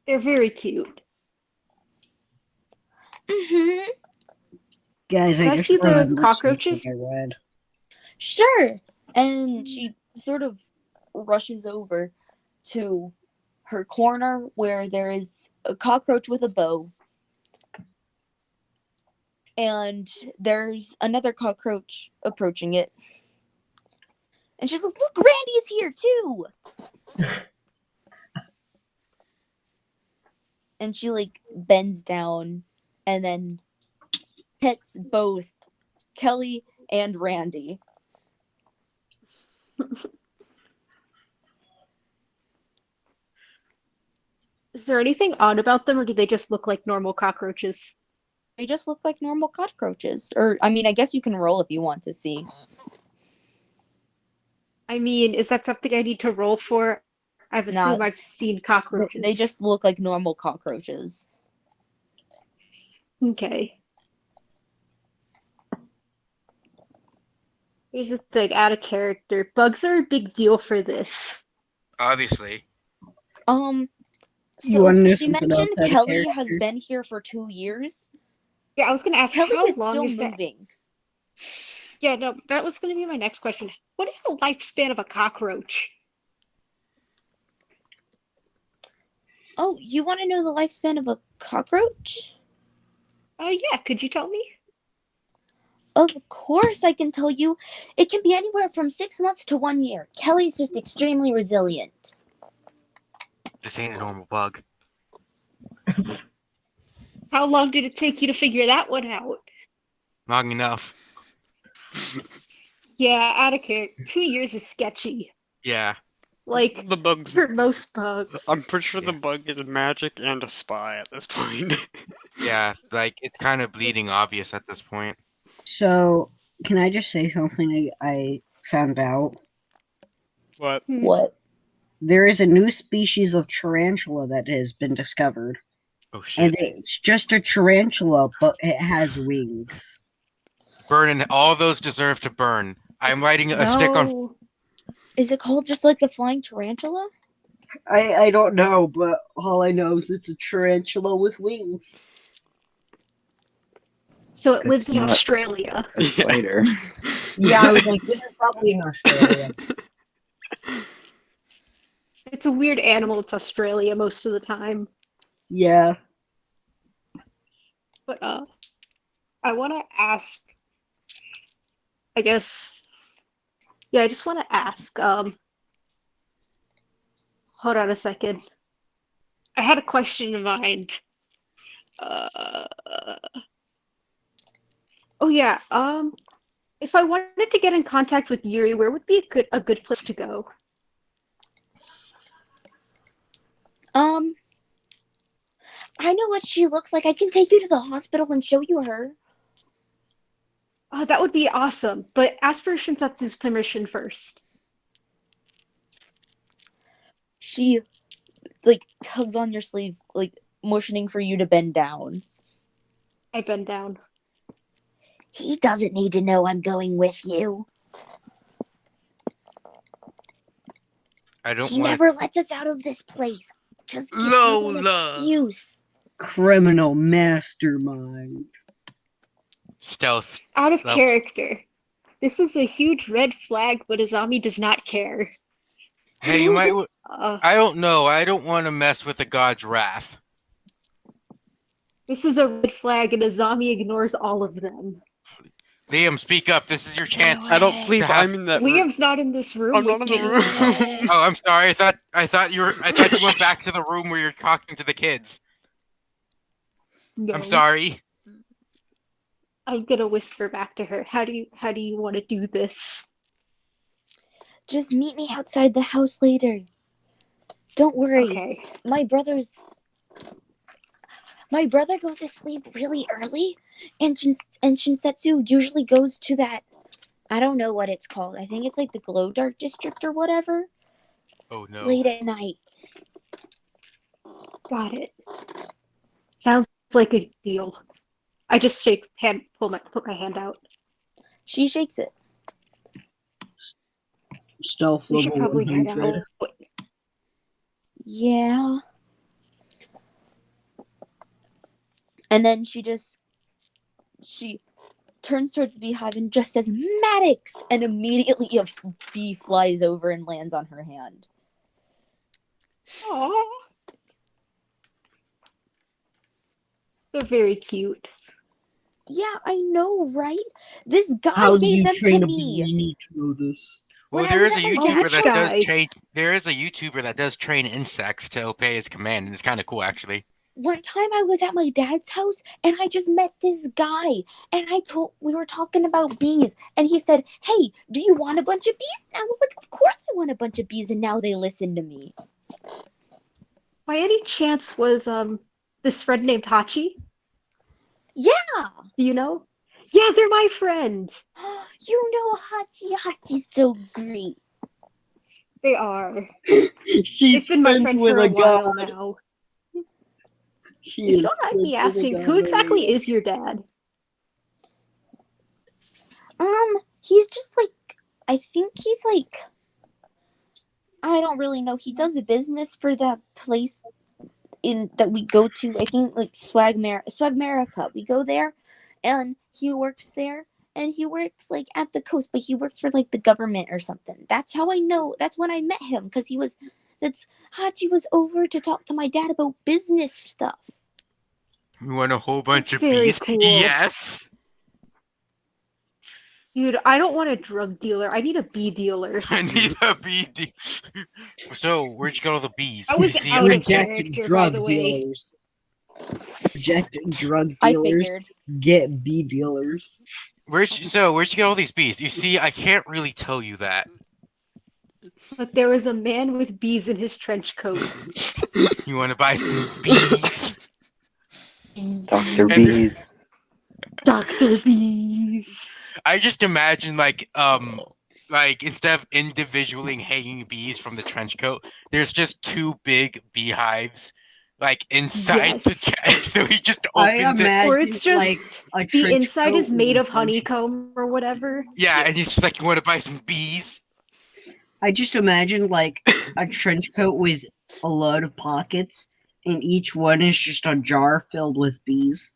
They're very cute. Guys, Can I just see the remembered cockroaches? something I read. Sure. And she sort of rushes over to her corner where there is a cockroach with a bow. And there's another cockroach approaching it. And she says, "Look, Randy's here too!" And she like bends down and then pets both Kelly and Randy. Is there anything odd about them, or do they just look like normal cockroaches? They just look like normal cockroaches. Or, I mean, I guess you can roll if you want to see. I mean, is that something I need to roll for? I've assumed I've seen cockroaches. They just look like normal cockroaches. Okay. Here's the thing, out of character. Bugs are a big deal for this. Obviously. So she mentioned Kelly has been here for 2 years. Yeah, I was going to ask, Kelly how is long still is that? moving. Yeah, no, that was going to be my next question. What is the lifespan of a cockroach? Oh, you want to know the lifespan of a cockroach? Yeah, could you tell me? Of course I can tell you. It can be anywhere from 6 months to 1 year. Kelly's just extremely resilient. This ain't a normal bug. How long did it take you to figure that one out? Long enough. Yeah, out of character. 2 years is sketchy. Yeah. Like, the bugs. For most bugs. I'm pretty sure the bug is magic and a spy at this point. Yeah, like, it's kind of bleeding obvious at this point. So, can I just say something I found out? What? What? There is a new species of tarantula that has been discovered. Oh, shit. And it's just a tarantula, but it has wings. Burn, and all those deserve to burn. I'm writing a stick on... Is it called just like the flying tarantula? I don't know, but all I know is it's a tarantula with wings. So it lives in Australia. A spider. Yeah, I was like, this is probably in Australia. It's a weird animal. It's Australia most of the time. Yeah. But I want to ask, I guess. Yeah, I just want to ask. Hold on a second. I had a question in mind. Uh, oh yeah. If I wanted to get in contact with Yuri, where would be a good place to go? I know what she looks like. I can take you to the hospital and show you her. Oh, that would be awesome. But ask for Shinsatsu's permission first. She like tugs on your sleeve, like motioning for you to bend down. I bend down. He doesn't need to know I'm going with you. I don't He want never lets us out of this place. Just give me an Lola. excuse. Criminal mastermind. Stealth. Out of Well- character. This is a huge red flag, but Azami does not care. Hey, you might. I don't know. I don't want to mess with the god's wrath. This is a red flag, and Azami ignores all of them. Liam, speak up. This is your chance. I don't believe to have- I'm in that room. Liam's not in this room I'm with not in the me. room. Oh, I'm sorry. I thought you went back to the room where you're talking to the kids. No. I'm sorry. I'm gonna whisper back to her. How do you want to do this? Just meet me outside the house later. Don't worry. Okay. My brother goes to sleep really early, and Shinsetsu usually goes to that. I don't know what it's called. I think it's like the Glow Dark District or whatever. Oh no. Late at night. Got it. Sounds like a deal. I just put my hand out. She shakes it. Stealth We should level probably head 100. out. Yeah. And then she turns towards the beehive and just says, Maddox! And immediately a bee flies over and lands on her hand. Aww. They're very cute. Yeah, I know, right? This guy How do gave you them train to a bee? me. You need to know this. Well, When I there was is a at my YouTuber dad's that house- does train. There is a YouTuber that does train insects to obey his command, and it's kind of cool, actually. One time I was at my dad's house and I just met this guy and we were talking about bees and he said, "Hey, do you want a bunch of bees?" And I was like, "Of course I want a bunch of bees," and now they listen to me. By any chance was this friend named Hachi? Yeah. Do you know? Yeah, they're my friend. You know Hachi's so great. They are. She's They've been my friends friend with for a a while god. now. She If you is don't mind me friends with a asking, god, who exactly Maria. is your dad? He's just like, I think he's like, I don't really know. He does a business for that place that we go to. I think like Swagmerica. We go there, and he works there, and he works like at the coast, but he works for like the government or something. That's how I know. That's when I met him because Hachi was over to talk to my dad about business stuff. You want a whole bunch That's of very bees? cool. Yes. Dude, I don't want a drug dealer. I need a bee dealer. I need a bee. So, where'd you get all the bees? I was You see out them? of character, by the way. dealers. Reject drug I dealers. figured. Get bee dealers. Where'd you get all these bees? You see, I can't really tell you that. But there was a man with bees in his trench coat. You want to buy some bees? Dr. And- Bees. Dr. Bees. I just imagine like instead of individually hanging bees from the trench coat, there's just two big beehives like inside the Yes. trench. So he just I opens it. imagine Or it's just like a the trench inside coat is made with of a bunch honeycomb or whatever. Yeah, and he's just like, "You want to buy some bees?" I just imagine like a trench coat with a load of pockets, and each one is just a jar filled with bees.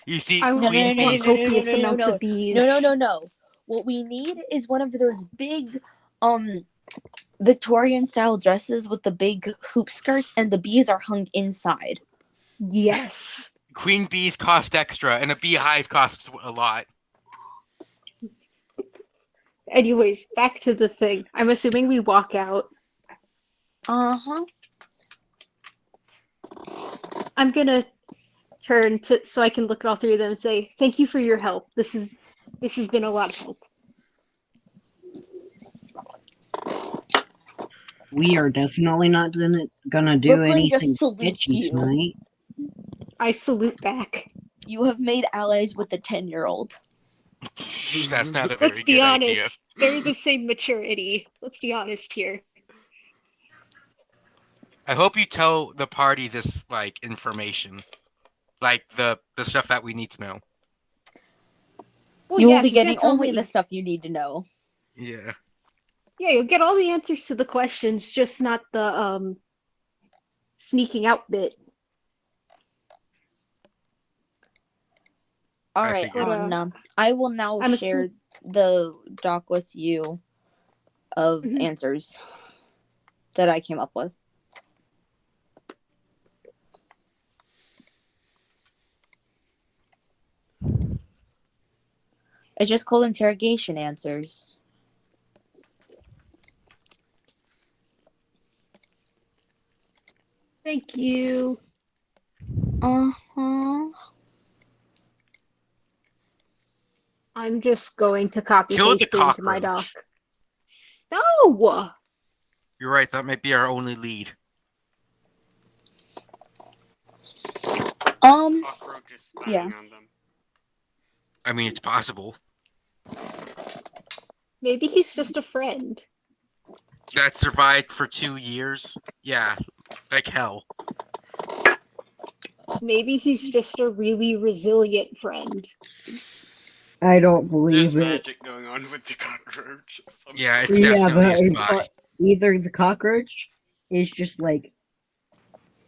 You see, I No, queen no, no, bees. no, no, copious no, no, amounts no. of bees. No. What we need is one of those big, Victorian style dresses with the big hoop skirts, and the bees are hung inside. Yes. Queen bees cost extra, and a beehive costs a lot. Anyways, back to the thing. I'm assuming we walk out. Uh-huh. I'm gonna turn to so I can look at all three of them and say, "Thank you for your help. This has been a lot of help." We are definitely not gonna do Brooklyn anything just salutes sketchy you. tonight. I salute back. You have made allies with the 10-year-old. That's not a Let's very be good honest. idea. They're the same maturity. Let's be honest here. I hope you tell the party this like information, like the stuff that we need to know. Well, You yeah, will be if you can't getting tell only me- the stuff you need to know. Yeah. Yeah, you'll get all the answers to the questions, just not the sneaking out bit. All I right, figured. I will now I'm share the doc with you of answers that I came up with. It's just called interrogation answers. Thank you. Uh-huh. I'm just going to copy Kill the paste it into my cockroach. doc. No! You're right. That might be our only lead. Cockroaches spying Yeah. on them. I mean, it's possible. Maybe he's just a friend. That survived for 2 years. Yeah, like hell. Maybe he's just a really resilient friend. I don't There's believe it. magic going on with the cockroach. Yeah, it's Yeah, definitely a spy. either the cockroach is just like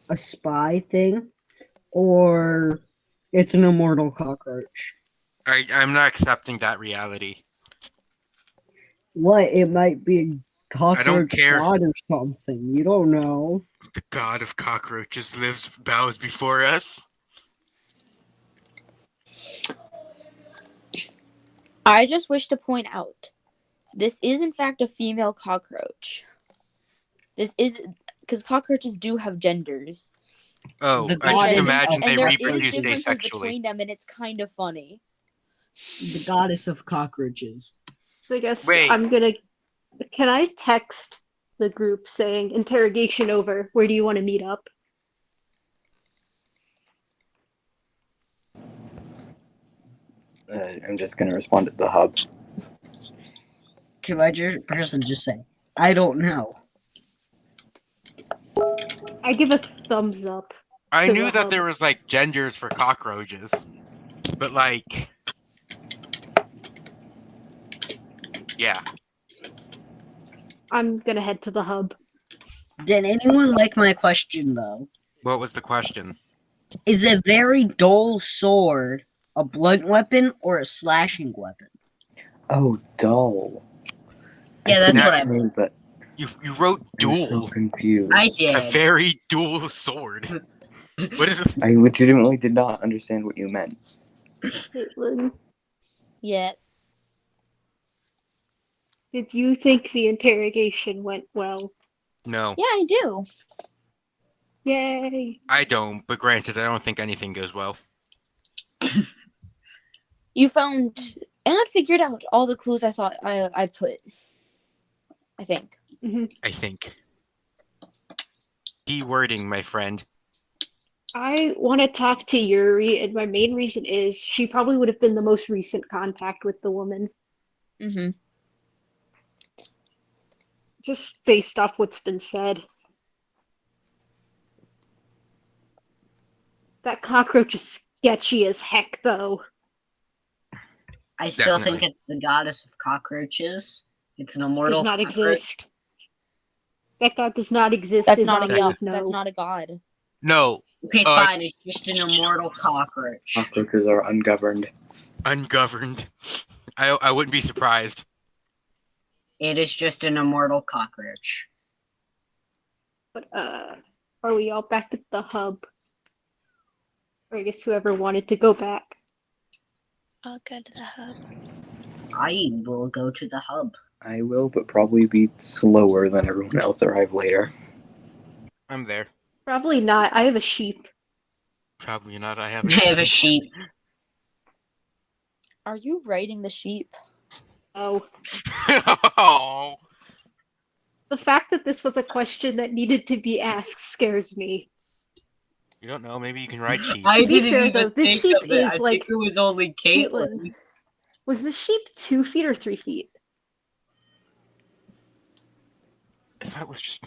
a spy thing, or it's an immortal cockroach. I'm not accepting that reality. What? It might be a cockroach care. god or something. You don't know. The god of cockroaches bows before us. I just wish to point out, this is in fact a female cockroach. This is because cockroaches do have genders. Oh, The I just goddess imagine of they and there is reproduce differences asexually. between them, and it's kind of funny. The goddess of cockroaches. So I guess Wait. I'm gonna... Can I text the group saying, interrogation over, where do you want to meet up? I'm just gonna respond to the hub. Can my person just say, I don't know? I give a thumbs up. I to knew the that hub. there was like genders for cockroaches, but like, yeah. I'm gonna head to the hub. Did anyone like my question though? What was the question? Is a very dull sword a blunt weapon or a slashing weapon? Oh, dull. Yeah, that's Now- what I meant. But You wrote I'm so dual. confused. I A did. very dual sword. What is it? I legitimately did not understand what you meant. Caitlin, Yes. did you think the interrogation went well? No, Yeah, I do. Yay! I don't. But granted, I don't think anything goes well. You found and figured out all the clues I thought I put. I think. I think. Keywording, my friend. I want to talk to Yuri, and my main reason is she probably would have been the most recent contact with the woman, Mm-hmm. just based off what's been said. That cockroach is sketchy as heck, though. I still Definitely. think it's the goddess of cockroaches. It's an immortal Does not cockroach. exist. That god does not exist. That's as not a Omni god. would know. That's not a god. No, Okay, fine. It's just an immortal cockroach. Cockroaches are ungoverned. ungoverned. I wouldn't be surprised. It is just an immortal cockroach. But are we all back at the hub? Or I guess whoever wanted to go back. I'll go to the hub. I will go to the hub. I will, but probably be slower than everyone else arrive later. I'm there. Probably not. I have a sheep. Probably not. I have I have a sheep. Are you riding the sheep? Oh. Oh. The fact that this was a question that needed to be asked scares me. You don't know. Maybe you can ride sheep. I To be didn't fair, even though, this think sheep of it. is I like think it was only Caitlin. Caitlin. Was the sheep 2 feet or 3 feet? I thought it was just.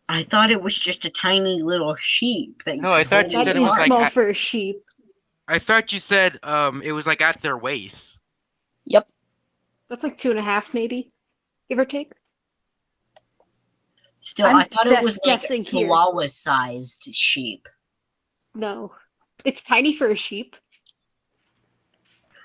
I thought it was just a tiny little sheep that you No, could I thought hold you in That said it your was is like small arms. for a sheep. I thought you said it was like at their waist. Yep. That's like 2.5, maybe, give or take. Still, I'm I thought it was like guessing a here. Chihuahua-sized sheep. No, it's tiny for a sheep.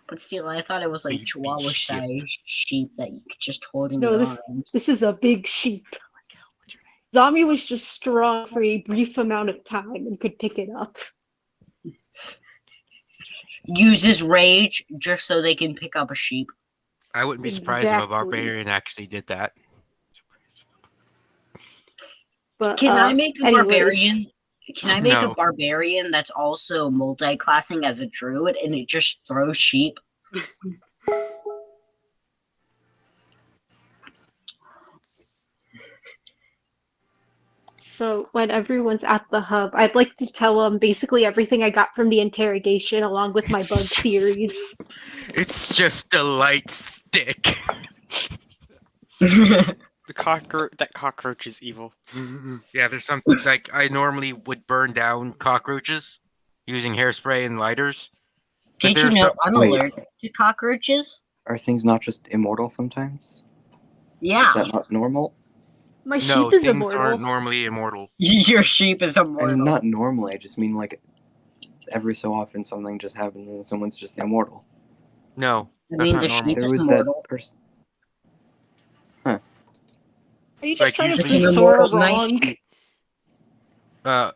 But still, I thought it was like Baby Chihuahua-sized sheep that you could just hold in No, your this arms. is a big sheep. What's your name? Zombie was just strong for a brief amount of time and could pick it up. Uses rage just so they can pick up a sheep. I wouldn't be surprised if a Exactly. barbarian actually did that. But Can I make a anyways, barbarian? Can I make a No. barbarian that's also multi-classing as a druid and it just throws sheep? So when everyone's at the hub, I'd like to tell them basically everything I got from the interrogation along with my bug theories. It's just a light stick. That cockroach is evil. Yeah, there's something like I normally would burn down cockroaches using hairspray and lighters. But Did you there's know some, I'm Wait. allergic to cockroaches? Are things not just immortal sometimes? Yeah. Is that not normal? My no sheep is things immortal. aren't normally immortal. Your sheep is I mean, immortal. not normally. I just mean like every so often something just happens and someone's just immortal. No, I that's mean, not the normal. sheep There is was immortal. that person. Are you just Like, trying to It's usually- prove an Sora immortal night wrong? sheep.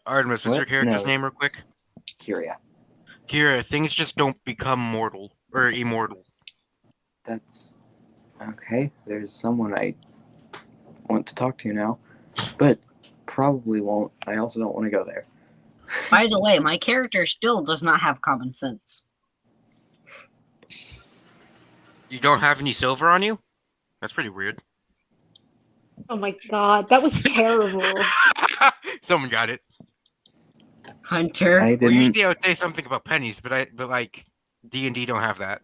Artemis, what's your What? character's No. name, real quick? Kyria. Kira, things just don't become mortal or immortal. That's okay. There's someone I want to talk to now, but probably won't. I also don't want to go there. By the way, my character still does not have common sense. You don't have any silver on you? That's pretty weird. Oh my god, that was terrible. Someone got it. Hunter. I Well, didn't. usually I would say something about pennies, but like D&D don't have that.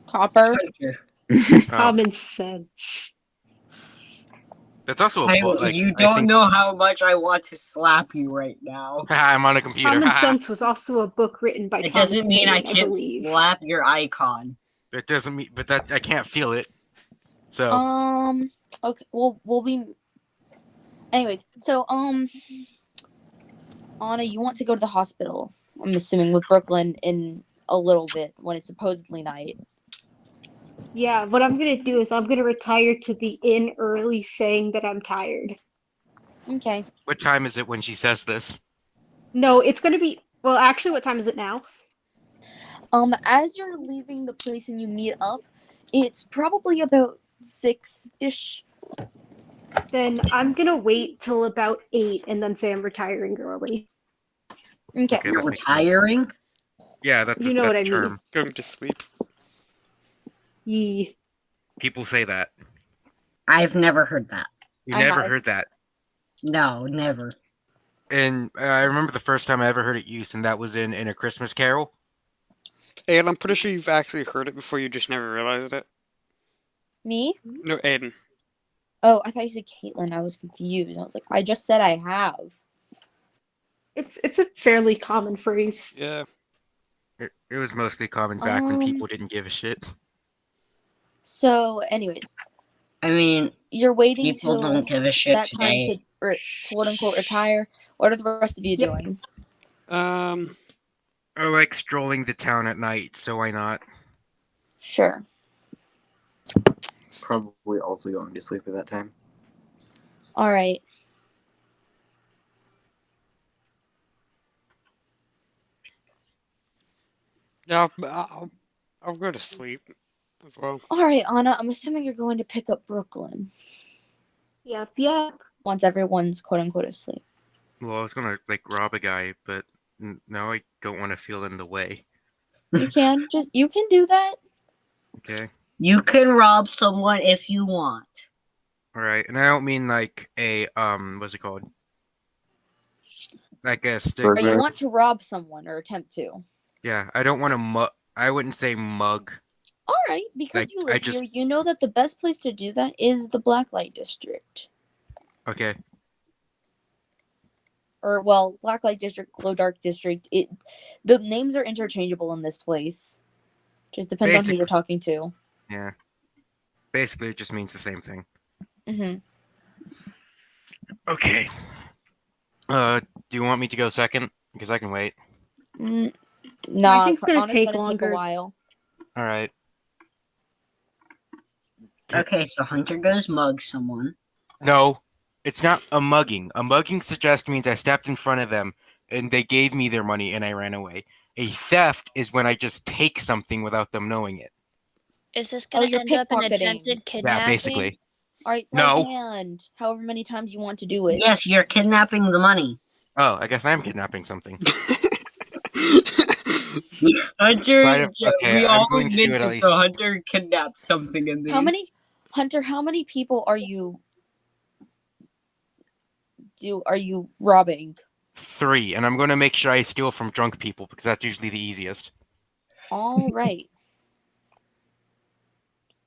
Copper. Hunter. Oh, Common sense. that's also a book. Like, you I don't think know how much I want to slap you right now. I'm on a computer. Common Sense was also a book written by It Thomas doesn't mean I Paine, can't believe. slap your icon. That doesn't mean, but that I can't feel it. So Okay. We'll be. Anyways, so Anna, you want to go to the hospital? I'm assuming with Brooklyn in a little bit when it's supposedly night. Yeah, what I'm gonna do is I'm gonna retire to the inn early saying that I'm tired. Okay. what time is it when she says this? No, it's gonna be, well, actually, what time is it now? As you're leaving the place and you meet up, it's probably about 6-ish. Then I'm gonna wait till about 8 and then say I'm retiring early. Okay. Okay, You're that makes sense. retiring? Yeah, that's You know that's what I a mean. term. Going to sleep. Yee. People say that. I've never heard that. You I never have. heard that. No, never. And I remember the first time I ever heard it used, and that was in A Christmas Carol. And I'm pretty sure you've actually heard it before, you just never realized it. Me? No, Aiden. Oh, I thought you said Caitlin. I was confused. I was like, I just said I have. It's a fairly common phrase. Yeah. It was mostly common back when people didn't give a shit. So, anyways, I mean, you're waiting people till don't give a shit that time today. to quote unquote retire. What are the rest of you Yep. doing? I like strolling the town at night, so why not? Sure. Probably also going to sleep at that time. All right. Yeah, I'll go to sleep. as well. All right, Anna. I'm assuming you're going to pick up Brooklyn Yep. once everyone's quote unquote asleep. Well, I was gonna like rob a guy, but now I don't want to feel in the way. You can do that. Okay. You can rob someone if you want. All right, and I don't mean like a what's it called? Like a stick. Or you Burglar. want to rob someone or attempt to. Yeah, I don't want to I wouldn't say mug. All right, because Like, you I live just- here, you know that the best place to do that is the Blacklight District. Okay. Or well, Blacklight District, Glow Dark District. The names are interchangeable in this place. Just depends on who you're talking to. Yeah. Basically, it just means the same thing. Mm-hmm. Okay. Do you want me to go second? Because I can wait. Nah, I think it's gonna Anna's take gonna take a longer. while. All right. Okay, so Hunter goes mug someone. No, it's not a mugging. A mugging suggest means I stepped in front of them and they gave me their money and I ran away. A theft is when I just take something without them knowing it. Is this gonna you're end up in pickpocketing. attempted kidnapping? Yeah, basically. All right, sleight No. of hand. However many times you want to do it. Yes, you're kidnapping the money. Oh, I guess I'm kidnapping something. Hunter, Okay, we I'm always going to do it at did least. so Hunter kidnapped something in these. How many people are you robbing? 3, and I'm going to make sure I steal from drunk people because that's usually the easiest. All right.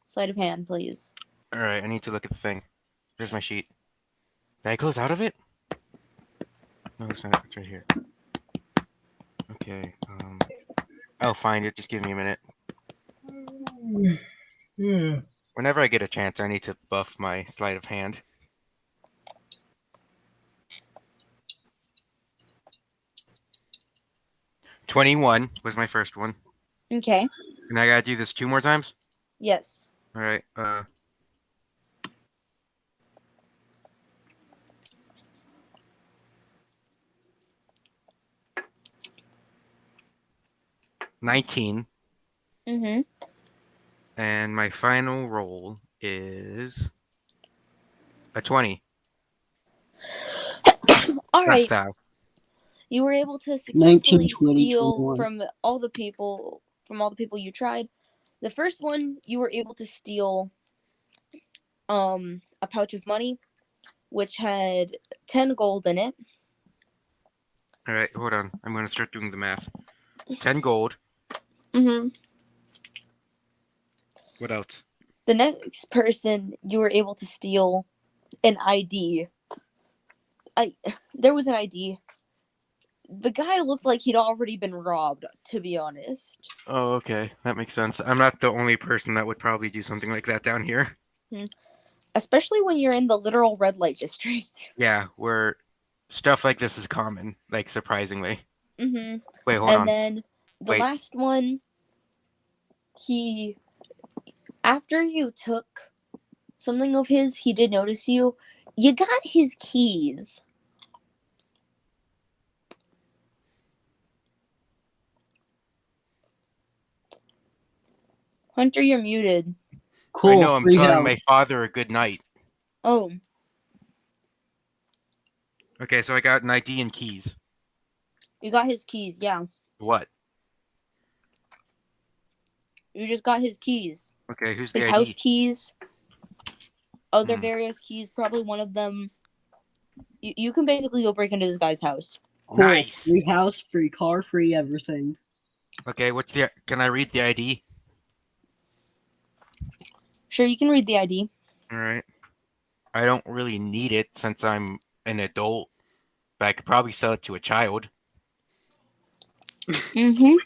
Sleight of hand, please. All right, I need to look at the thing. Here's my sheet. Did I close out of it? No, it's not. It's right here. Okay. I'll find it. Just give me a minute. Whenever I get a chance, I need to buff my sleight of hand. $21 was my first one. Okay. And I gotta do this 2 more times? Yes. All right. 19. Mm-hmm. And my final roll is a 20. All right. Thou. You were able to 19, successfully 20, steal 21. from all the people you tried. The first one you were able to steal a pouch of money which had 10 gold in it. All right, hold on. I'm going to start doing the math. 10 gold. Mm-hmm. What else? The next person you were able to steal an ID. There was an ID. The guy looked like he'd already been robbed, to be honest. Oh, okay. That makes sense. I'm not the only person that would probably do something like that down here. Especially when you're in the literal red light district. Yeah, where stuff like this is common, like surprisingly. Mm-hmm. Wait, hold on. And then the last one, after you took something of his, he did notice you. You got his keys. Hunter, you're muted. Cool. I know, I'm free telling help. my father a good night. Oh. Okay, so I got an ID and keys. You got his keys, yeah. What? You just got his keys. Okay, who's the His ID? house keys. Other various keys, probably one of them. You can basically go break into this guy's house. Cool. Nice. Free house, free car, free everything. Okay, can I read the ID? Sure, you can read the ID. All right. I don't really need it since I'm an adult, but I could probably sell it to a child. Mm-hmm.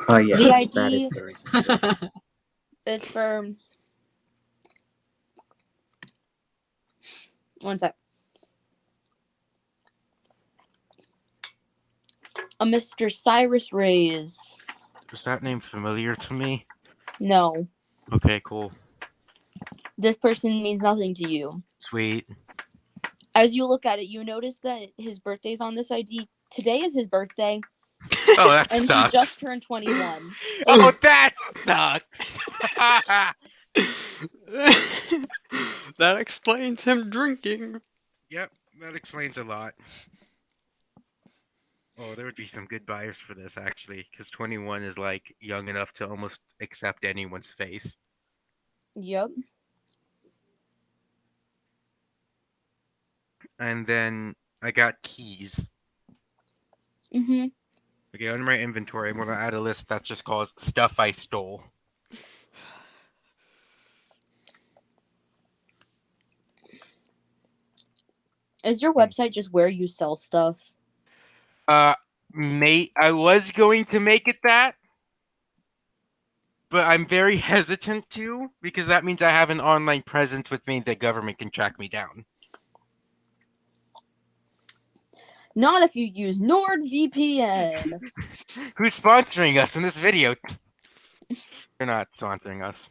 Oh yeah, The that ID is very simple. is for... One sec. A Mr. Cyrus Reyes. Is that name familiar to me? No. Okay, cool. This person means nothing to you. Sweet. As you look at it, you notice that his birthday's on this ID. Today is his birthday, Oh, that And sucks. he just turned 21. Oh, that sucks. That explains him drinking. Yep, that explains a lot. Oh, there would be some good buyers for this actually, because 21 is like young enough to almost accept anyone's face. Yep. And then I got keys. Mm-hmm. Okay, under my inventory, I'm gonna add a list that just calls stuff I stole. Is your website just where you sell stuff? Mate, I was going to make it that, but I'm very hesitant to because that means I have an online presence, which means the government can track me down. Not if you use NordVPN. Who's sponsoring us in this video? They're not sponsoring us.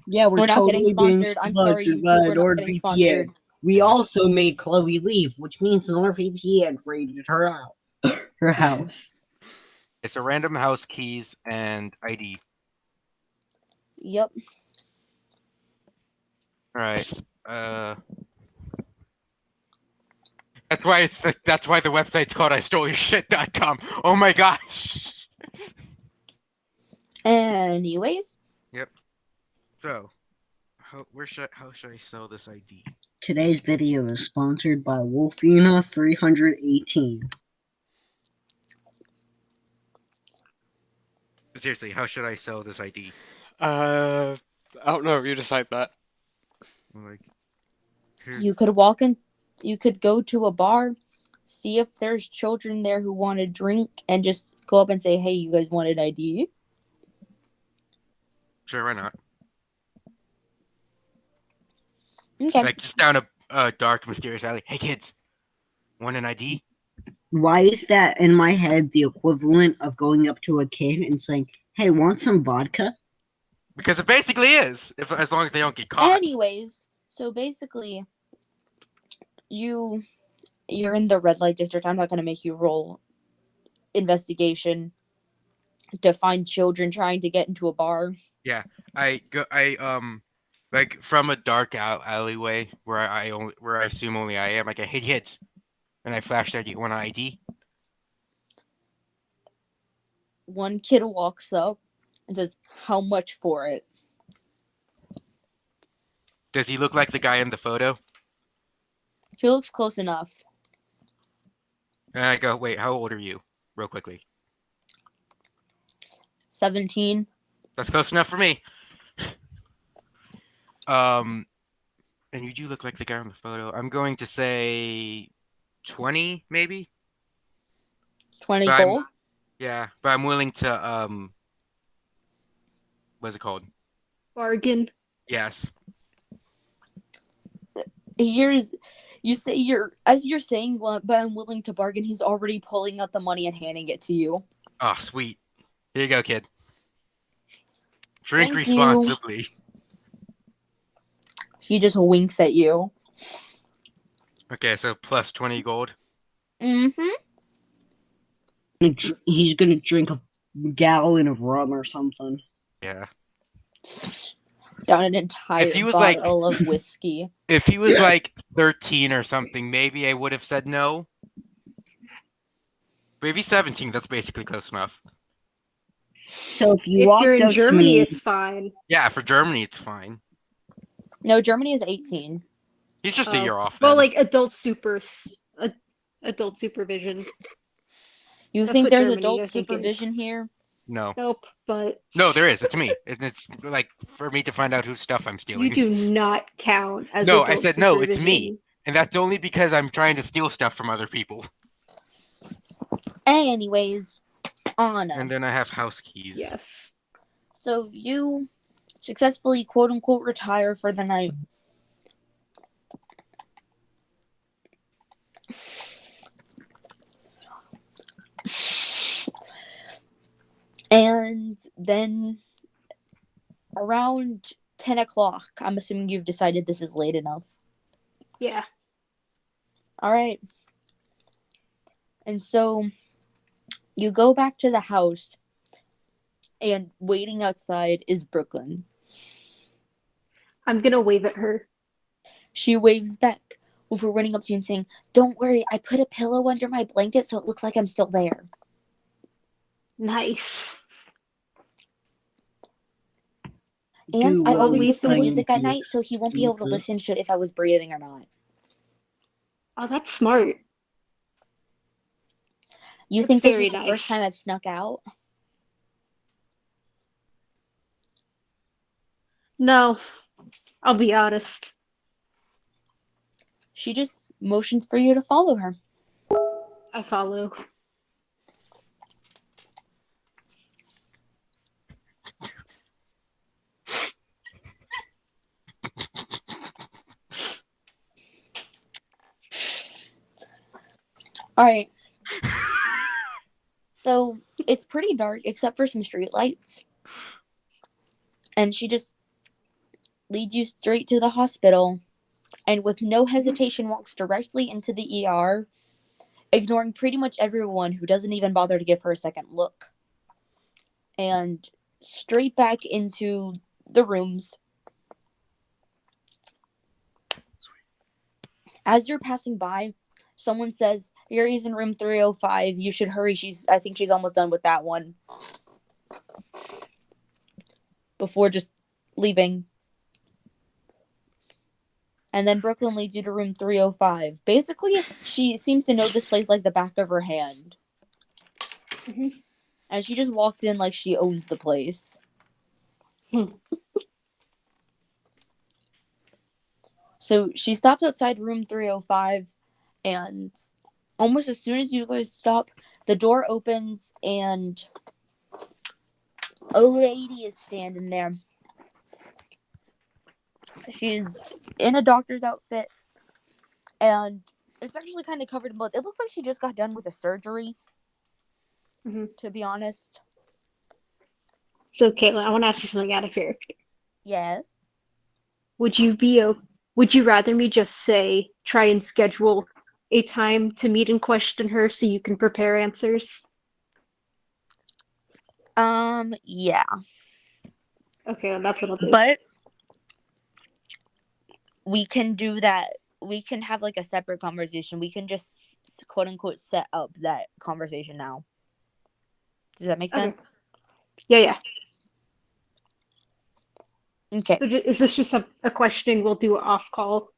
Yeah, we're We're not getting totally being sponsored. I'm sorry, sponsored YouTube. by We're not getting NordVPN. sponsored. We also made Chloe leave, which means NordVPN raided her out, her house. It's a random house keys and ID. Yep. All right. That's why that's why the website's called IStoleYourShit.com. Oh my gosh. Anyways. Yep. So, how should I sell this ID? Today's video is sponsored by Wolfina318. Seriously, how should I sell this ID? I don't know. You decide that. Like, You could walk in, you could go to a bar, see if there's children there who want to drink, and just go up and say, hey, you guys want an ID? Sure, why not? Okay. Like, just down a dark, mysterious alley. Hey, kids, want an ID? Why is that in my head the equivalent of going up to a kid and saying, hey, want some vodka? Because it basically is, as long as they don't get caught. Anyways, so basically, you're in the red light district. I'm not going to make you roll investigation to find children trying to get into a bar. Yeah, like from a dark alleyway where I assume only I am. Like, hey kids, and I flash that you want an ID? One kid walks up and says, how much for it? Does he look like the guy in the photo? He looks close enough. And I go, wait, how old are you? Real quickly. 17. That's close enough for me. And you do look like the guy in the photo. I'm going to say 20, maybe. 20 But gold. Yeah, but I'm willing to what's it called? Bargain. Yes. Here's, you say as you're saying, but I'm willing to bargain. He's already pulling out the money and handing it to you. Oh, sweet. Here you go, kid. Drink Thank responsibly. you. He just winks at you. Okay, so plus 20 gold. Mm-hmm. He's gonna drink a gallon of rum or something. Yeah. Down an entire If he was bottle of whiskey. If he was like 13 or something, maybe I would have said no. But if he's 17, that's basically close enough. So if you If walked you're in up to Germany, me, it's fine. Yeah, for Germany, it's fine. No, Germany is 18. He's just a year off. Well, Then. like adult supervision. You That's think what there's Germany, adult I think, is. supervision here? No. Nope, but No, there is. It's me. It's like for me to find out whose stuff I'm stealing. you do not count as No, adult I said no, it's me. supervision. And that's only because I'm trying to steal stuff from other people. Anyways, Anna. And then I have house keys. Yes. So you successfully quote unquote retire for the night. And then around 10 o'clock, I'm assuming you've decided this is late enough. Yeah. All right. And so You go back to the house, and waiting outside is Brooklyn. I'm gonna wave at her. She waves back before running up to you and saying, "Don't worry, I put a pillow under my blanket so it looks like I'm still there." Nice. And I always listen to Lethal- music at night, so he won't be able to listen to if I was breathing or not. Oh, that's smart. You That's think this very is the first nice. time I've snuck out? No, I'll be honest. She just motions for you to follow her. I follow. Alright. So, it's pretty dark except for some street lights. And she just leads you straight to the hospital and with no hesitation walks directly into the ER, ignoring pretty much everyone who doesn't even bother to give her a second look. And straight back into the rooms. As you're passing by, someone says, "Yuri's in room 305. You should hurry. I think she's almost done with that one." Before just leaving. And then Brooklyn leads you to room 305. Basically, she seems to know this place like the back of her hand. Mhm. And she just walked in like she owned the place. So she stopped outside room 305, and almost as soon as you guys stop, the door opens, and a lady is standing there. She's in a doctor's outfit, and it's actually kind of covered in blood. It looks like she just got done with a surgery, to be honest. So, Caitlin, I want to ask you something out of character. Yes. Would you rather me just say, try and schedule a time to meet and question her so you can prepare answers? Yeah. Okay, well, that's what I'll do. But we can do that. We can have like a separate conversation. We can just quote unquote set up that conversation now. Does that make sense? Yeah. Okay. So is this just a questioning we'll do off call?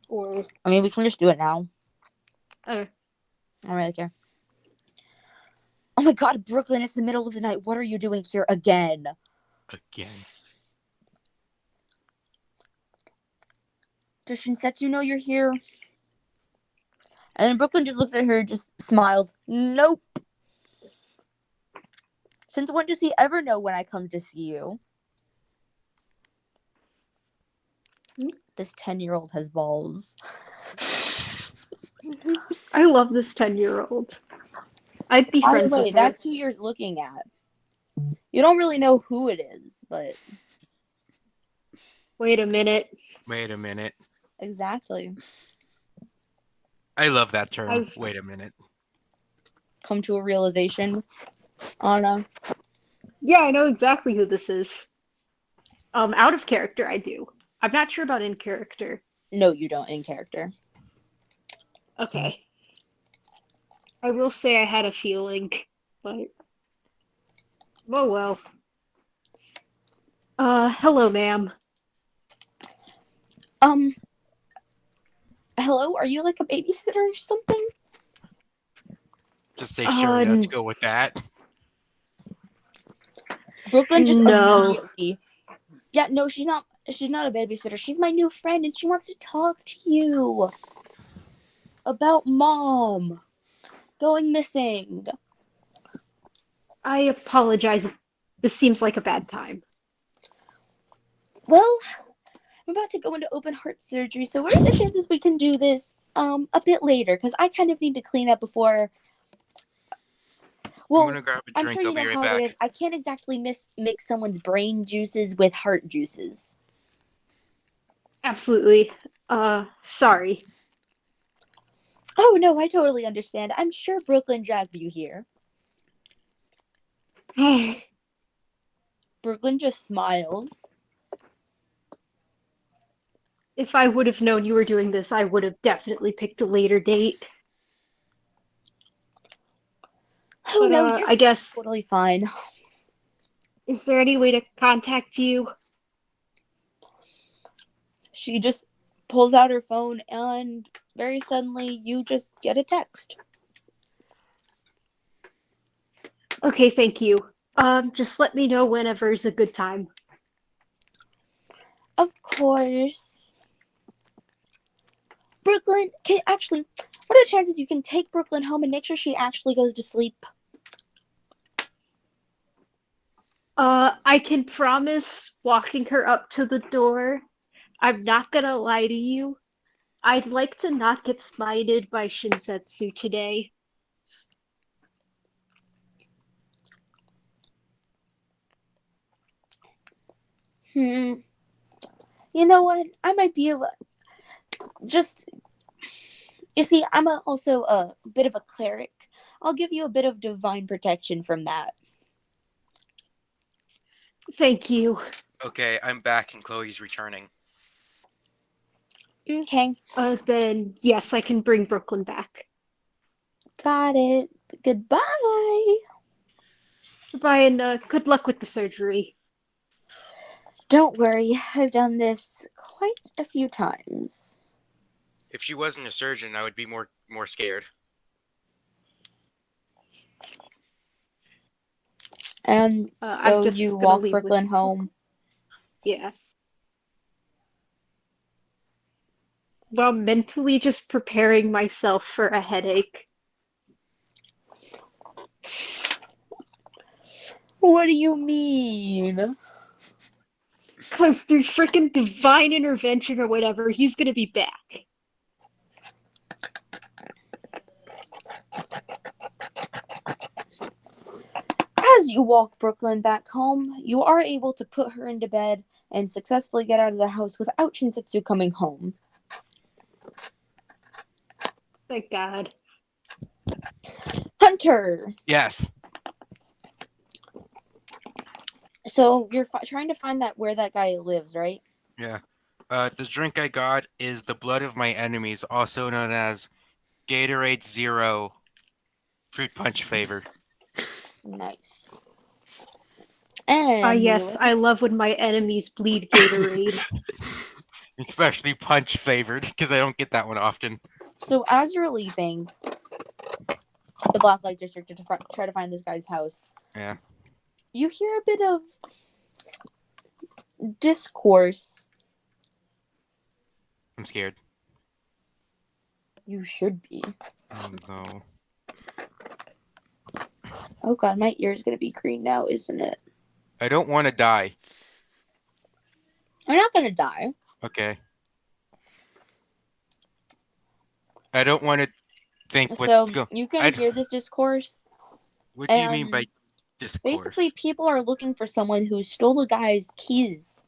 Or I mean, we can just do it now. Okay. I don't really care. Oh my god, Brooklyn, it's the middle of the night. What are you doing here again? Does Shinsetsu know you're here? And then Brooklyn just looks at her, just smiles. Nope. Since when does he ever know when I come to see you? This 10-year-old has balls. I love this 10-year-old. I'd be friends with her. That's who you're looking at. You don't really know who it is, but... Wait a minute. Exactly. I love that term. Wait a minute. Come to a realization, Anna. Yeah, I know exactly who this is. Out of character, I do. I'm not sure about in character. No, you don't in character. Okay. I will say I had a feeling, but... Oh well. Hello, ma'am. Hello? Are you like a babysitter or something? Just say sure, let's go with that. Brooklyn just No. immediately... Yeah, no, she's not a babysitter. She's my new friend and she wants to talk to you. About Mom. Going missing. I apologize. This seems like a bad time. Well, I'm about to go into open heart surgery, so what are the chances we can do this a bit later? Because I kind of need to clean up before... Well, I'm gonna grab a I'm drink. sure you I'll be know right how back. it is. I can't exactly mix someone's brain juices with heart juices. Absolutely. Sorry. Oh no, I totally understand. I'm sure Brooklyn dragged you here. Brooklyn just smiles. If I would have known you were doing this, I would have definitely picked a later date. Oh But, no, you're I guess, totally fine. is there any way to contact you? She just pulls out her phone and very suddenly you just get a text. Okay, thank you. Just let me know whenever is a good time. Of course. Brooklyn, what are the chances you can take Brooklyn home and make sure she actually goes to sleep? I can promise walking her up to the door. I'm not gonna lie to you. I'd like to not get smited by Shinsetsu today. You know what? I might be able. You see, I'm also a bit of a cleric. I'll give you a bit of divine protection from that. Thank you. Okay, I'm back and Chloe's returning. Okay, Then yes, I can bring Brooklyn back. got it. Goodbye. Goodbye, and good luck with the surgery. Don't worry, I've done this quite a few times. If she wasn't a surgeon, I would be more scared. And I'm so just you gonna walk leave with Brooklyn home. Yeah. Well, mentally just preparing myself for a headache. What do you mean? Because through freaking divine intervention or whatever, he's gonna be back. As you walk Brooklyn back home, you are able to put her into bed and successfully get out of the house without Shinsetsu coming home. Thank God. Hunter! Yes. So you're trying to find where that guy lives, right? Yeah. The drink I got is the blood of my enemies, also known as Gatorade Zero fruit punch flavored. Nice. And Yes, I love when my enemies bleed Gatorade. Especially punch flavored, because I don't get that one often. So as you're leaving the Blacklight District to try to find this guy's house, Yeah. you hear a bit of discourse. I'm scared. You should be. Oh no. Oh god, my ear's gonna be green now, isn't it? I don't want to die. I'm not gonna die. Okay. I don't want to think So what's going. you can hear this discourse. What do you mean by And discourse? basically, people are looking for someone who stole a guy's keys.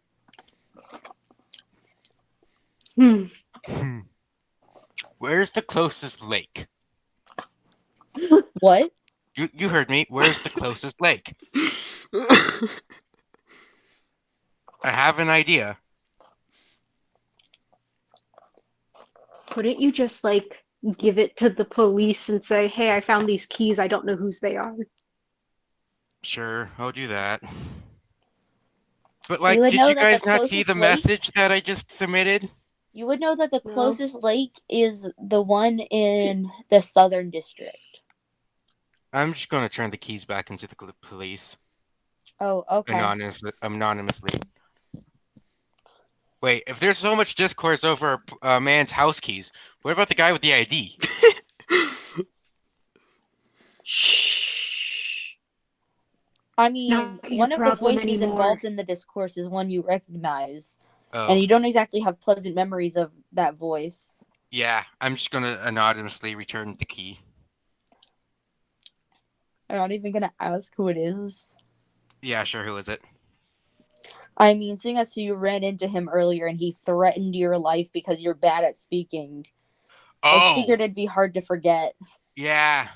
Where's the closest lake? What? You heard me. Where's the closest lake? I have an idea. Couldn't you just, like, give it to the police and say, hey, I found these keys, I don't know whose they are? Sure, I'll do that. But You like, would did know you that the guys not see closest the lake. message that I just submitted? You would know that the No. closest lake is the one in the Southern District. I'm just gonna turn the keys back into the police Oh, okay. anonymously. Wait, if there's so much discourse over a man's house keys, what about the guy with the ID? Shh. I mean, Not your one of the problem voices anymore. involved in the discourse is one you recognize. Oh, And you don't exactly have pleasant memories of that voice. yeah. I'm just gonna anonymously return the key. I'm not even gonna ask who it is. Yeah, sure. Who is it? I mean, seeing as you ran into him earlier and he threatened your life because you're bad at speaking. Oh, figured it'd be hard to forget. yeah.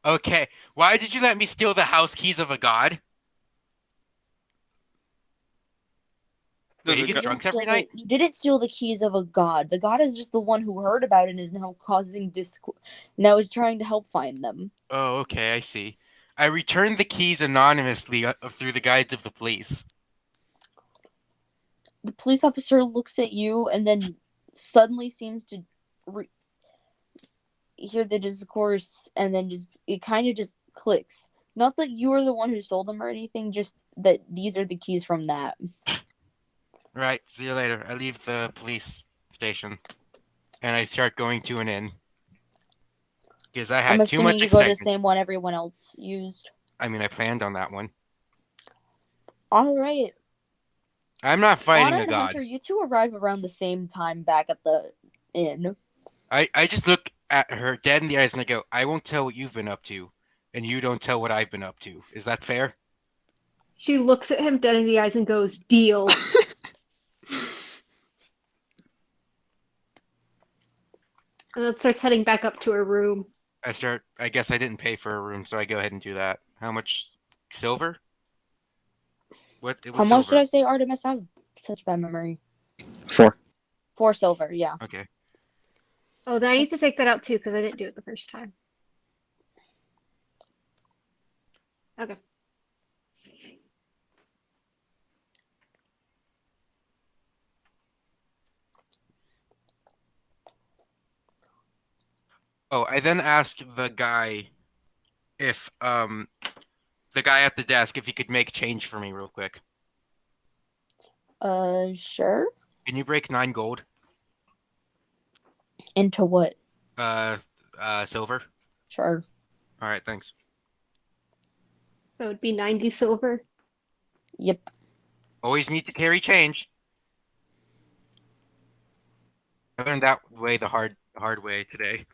Okay. Why did you let me steal the house keys of a god? No, Wait, he the gets guy. drunk every night? You didn't steal the keys of a god. The god is just the one who heard about it and is now causing discord. Now is trying to help find them. Oh, okay, I see. I returned the keys anonymously through the guides of the police. The police officer looks at you and then suddenly seems to hear the discourse, and then it kind of just clicks. Not that you are the one who stole them or anything, just that these are the keys from that. Right, see you later. I leave the police station. And I start going to an inn. Because I I'm had too assuming much you go to the excitement. same one everyone else used. I mean, I planned on that one. All right. I'm not fighting Anna a and god. Hunter, you two arrive around the same time back at the inn. I just look at her dead in the eyes and I go, I won't tell what you've been up to. And you don't tell what I've been up to. Is that fair? She looks at him dead in the eyes and goes, "Deal." And then starts heading back up to her room. I guess I didn't pay for a room, so I go ahead and do that. How much silver? What? It was How much did silver. I say, Artemis? I have such bad memory. 4. 4 silver, yeah. Okay. Oh, then I need to take that out too because I didn't do it the first time. Okay. Oh, I then asked the guy if the guy at the desk if he could make change for me real quick. Sure. Can you break 9 gold? Into what? Silver. Sure. All right, thanks. That would be 90 silver. Yep. Always need to carry change. I learned that way the hard way today.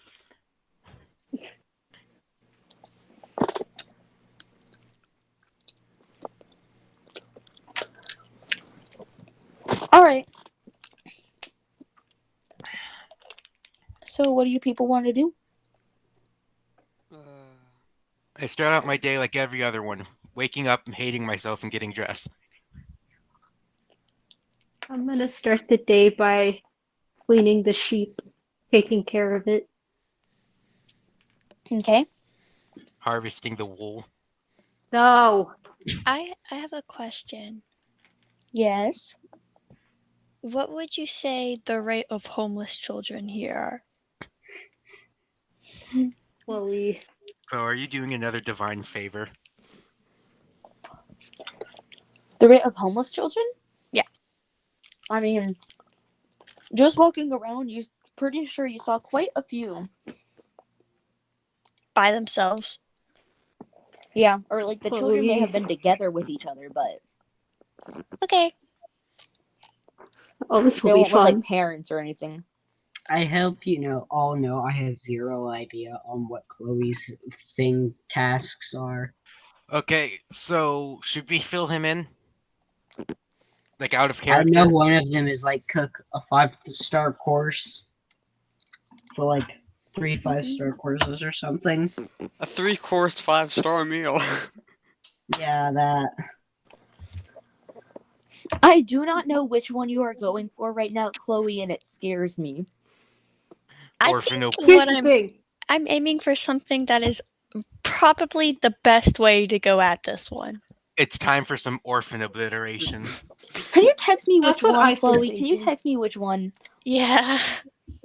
All right. So, what do you people want to do? I start out my day like every other one, waking up and hating myself and getting dressed. I'm gonna start the day by cleaning the sheep, taking care of it. Okay. Harvesting the wool. No. I have a question. Yes. What would you say the rate of homeless children here are? Chloe. So are you doing another divine favor? The rate of homeless children? Yeah. I mean, just walking around, you're pretty sure you saw quite a few. By themselves? Yeah, or like the children may Chloe. have been together with each other, but Okay. Oh, this they will be weren't with fun. like parents or anything. I hope all know I have zero idea on what Chloe's tasks are. Okay, so should we fill him in? Like out of I character? know one of them is like cook a 5-star course for like 3 5-star courses or something. A 3-course 5-star meal. Yeah, that. I do not know which one you are going for right now, Chloe, and it scares me. I Orphan think Here's what the thing. I'm aiming for something that is probably the best way to go at this one. It's time for some orphan obliteration. Can you text me That's which what I one, was Chloe? Can you thinking. text me which one? Yeah.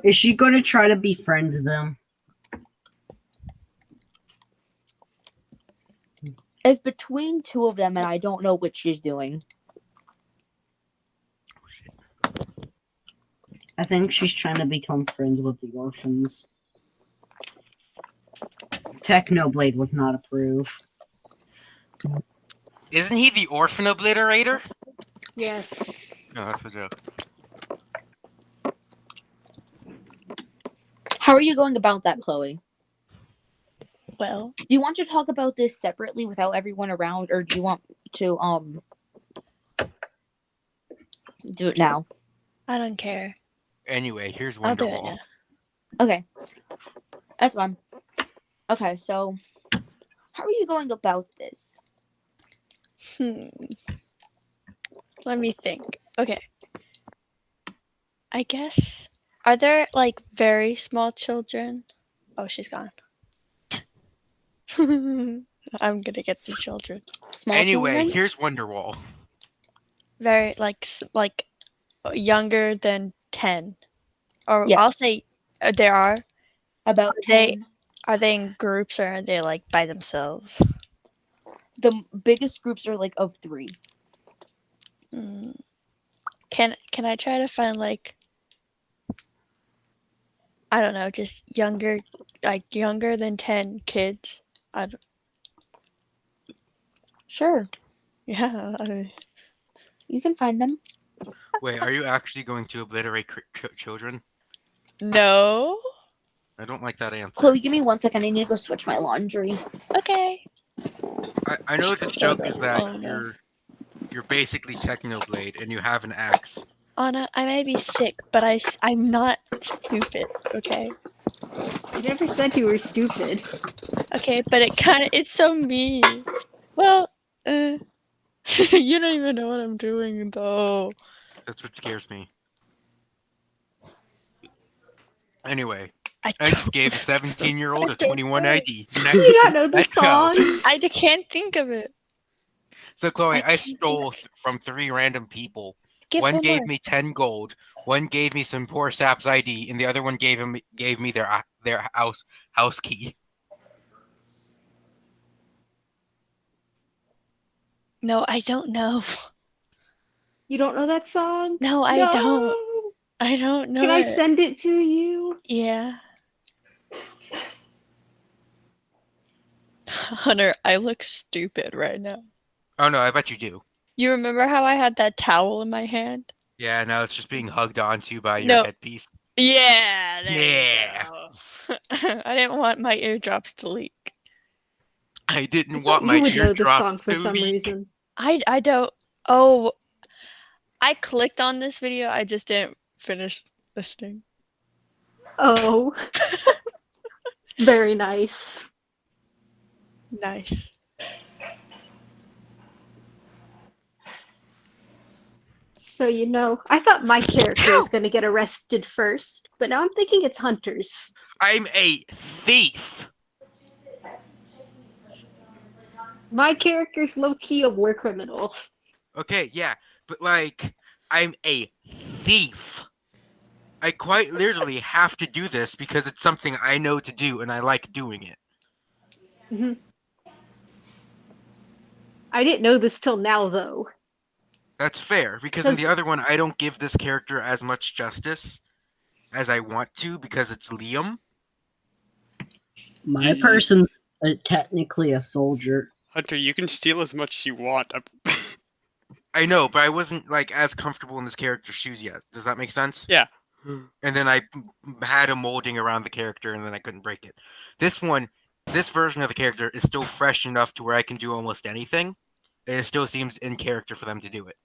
Is she going to try to befriend them? It's between 2 of them, and I don't know which she's doing. I think she's trying to become friends with the orphans. Technoblade would not approve. Isn't he the orphan obliterator? Yes. No, that's a joke. How are you going about that, Chloe? Well, Do you want to talk about this separately without everyone around, or do you want to do it now? I don't care. Anyway, here's I'll do it Wonderwall. now. Okay. That's fine. Okay, so how are you going about this? Let me think. Okay. I guess. Are there like very small children? Oh, she's gone. I'm gonna get the children. Small Anyway, children? here's Wonderwall. Very like younger than 10. Or I'll Yes. say there are. About They 10. are they in groups or are they like by themselves? The biggest groups are like of 3. Can I try to find like, I don't know, just younger than 10 kids? Sure. Yeah. You can find them. Wait, are you actually going to obliterate children? No. I don't like that answer. Chloe, give me 1 second. I need to go switch my laundry. Okay. I know this joke no. is that Oh, no. you're basically Technoblade and you have an axe. Anna, I may be sick, but I'm not stupid, okay? I never said you were stupid. Okay, but it's so mean. Well, you don't even know what I'm doing, though. That's what scares me. Anyway, I just gave a 17-year-old a 21 ID. You don't know the Let's go. song. I can't think of it. So, Chloe, I I can't stole from 3 random people. Give One one gave more. me 10 gold. One gave me some poor sap's ID, and the other one gave me their house key. No, I don't know. You don't know that song? No, I don't. I don't know Can I it. send it to you? Yeah. Hunter, I look stupid right now. Oh no, I bet you do. You remember how I had that towel in my hand? Yeah, now it's just being hugged onto by your No. headpiece. Yeah, there Yeah. you go. I didn't want my eardrops to leak. I didn't I want thought my you would know this eardrops song for to some leak. reason. I don't. Oh, I clicked on this video. I just didn't finish listening. Oh. Very nice. Nice. So, I thought my character was going to get arrested first, but now I'm thinking it's Hunter's. I'm a thief. My character's low-key a war criminal. Okay, yeah, but like, I'm a thief. I quite literally have to do this because it's something I know to do and I like doing it. Mm-hmm. I didn't know this till now, though. That's fair, because in the other one, I don't give this character as much justice as I want to because it's Liam. My person's technically a soldier. Hunter, you can steal as much as you want. I know, but I wasn't like as comfortable in this character's shoes yet. Does that make sense? Yeah. And then I had a molding around the character, and then I couldn't break it. This version of the character is still fresh enough to where I can do almost anything. And it still seems in character for them to do it.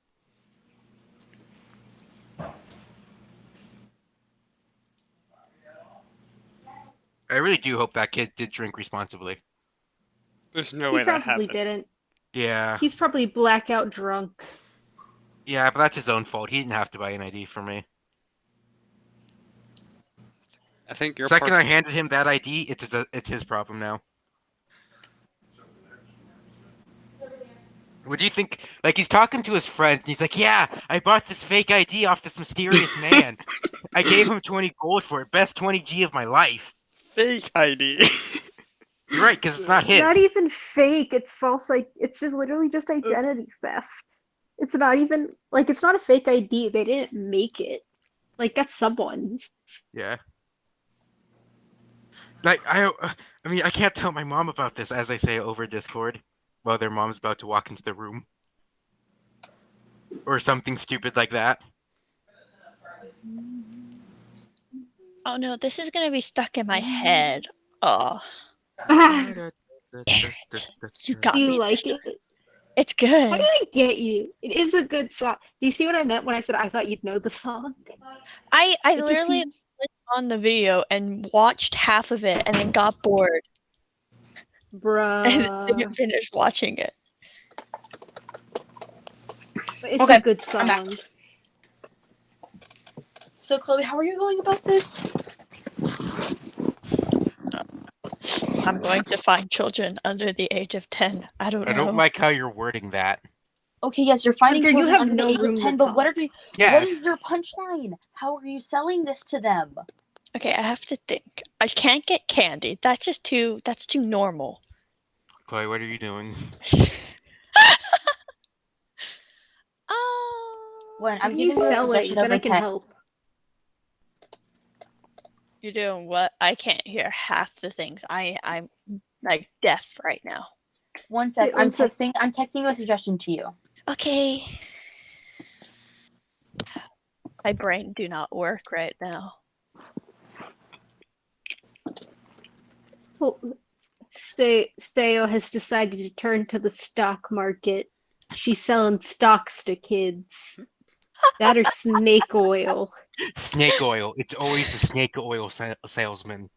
I really do hope that kid did drink responsibly. There's no He way that probably happened. didn't. Yeah. He's probably blackout drunk. Yeah, but that's his own fault. He didn't have to buy an ID for me. I think your Second I handed him that ID, it's his problem now. What do you think? Like, he's talking to his friends, and he's like, yeah, I bought this fake ID off this mysterious man. I gave him 20 gold for it. Best 20G of my life. Fake ID. You're right, because it's not his. Not even fake. It's false. Like, it's just literally just identity theft. It's not even, like, it's not a fake ID. They didn't make it. Like, that's someone's. Yeah. Like, I mean, I can't tell my mom about this, as I say over Discord, while their mom's about to walk into the room. Or something stupid like that. Oh no, this is gonna be stuck in my head. Oh. You got Do you me. like it? It's good. How did I get you? It is a good song. Do you see what I meant when I said I thought you'd know the song? I It just literally seems- on the video and watched half of it and then got bored and didn't Bruh. finish watching it. But it's Okay, a good I'm back. song. So, Chloe, how are you going about this? I'm going to find children under the age of 10. I don't know. I don't like how you're wording that. Okay, yes, you're finding Hunter, you children have under no the age room of to 10, but what talk. are we? Yes. What is your punchline? How are you selling this to them? Okay, I have to think. I can't get candy. That's just too normal. Chloe, what are you doing? When What I'm are you giving you a selling? suggestion of Then a I can help. text. You're doing what? I can't hear half the things. I'm like deaf right now. One sec. Wait, I'm one sec. texting you a suggestion to you. Okay. My brain do not work right now. Well, Sayo has decided to turn to the stock market. She's selling stocks to kids. That or snake oil. Snake oil. It's always the snake oil salesman.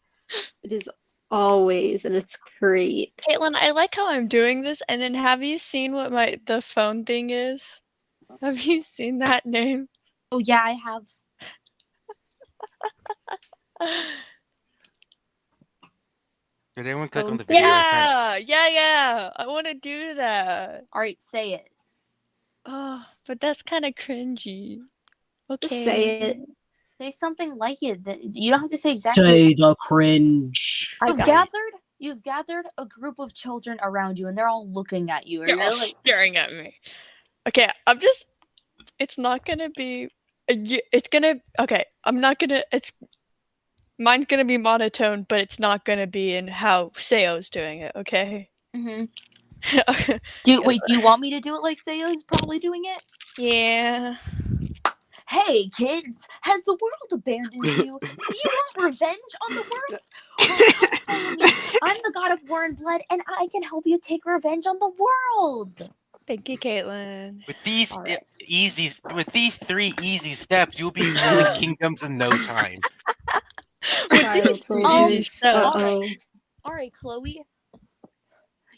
It is always, and it's great. Caitlin, I like how I'm doing this, and then have you seen what the phone thing is? Have you seen that name? Oh yeah, I have. Did anyone click on the video I sent? Yeah. I want to do that. All right, say it. Oh, but that's kind of cringy. Okay. Just say it. Say something like it. You don't have to say exactly. Say the cringe. You've gathered a group of children around you, and they're all looking at you. They're all staring at me. Okay, it's not gonna be. It's gonna. Okay, I'm not gonna. Mine's gonna be monotone, but it's not gonna be in how Seo's doing it. Okay. Mm-hmm. Do you want me to do it like Seo's probably doing it? Yeah. Hey kids, has the world abandoned you? Do you want revenge on the world? Well, come follow me. I'm the god of war and blood, and I can help you take revenge on the world. Thank you, Caitlin. With these Alright. with these 3 easy steps, you'll be ruling kingdoms in no time. Child soldiers. Uh-oh. Alright, Chloe.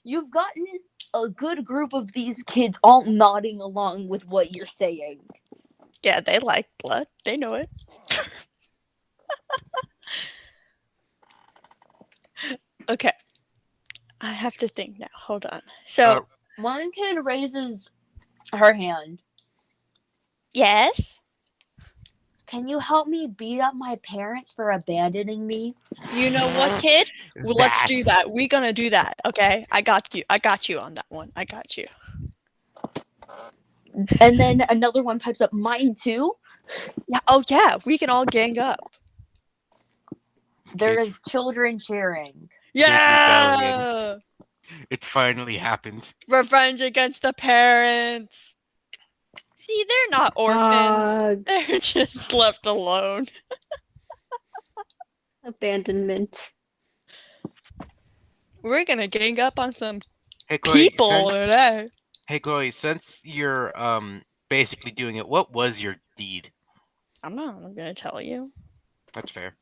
You've gotten a good group of these kids all nodding along with what you're saying. Yeah, they like blood. They know it. Okay. I have to think now. Hold on. So, one kid raises her hand. Yes? Can you help me beat up my parents for abandoning me? You know what, kid? Well, let's do that. We're gonna do that, okay? I got you. I got you on that one. I got you. And then another one pipes up, mine too? Yeah. Oh, yeah. We can all gang up. There's children cheering. Yeah! It finally happened. Revenge against the parents. See, they're not orphans. They're just left alone. Abandonment. We're gonna gang up on some Chloe, people today. Hey Chloe, since you're basically doing it, what was your deed? I'm not gonna tell you. That's fair.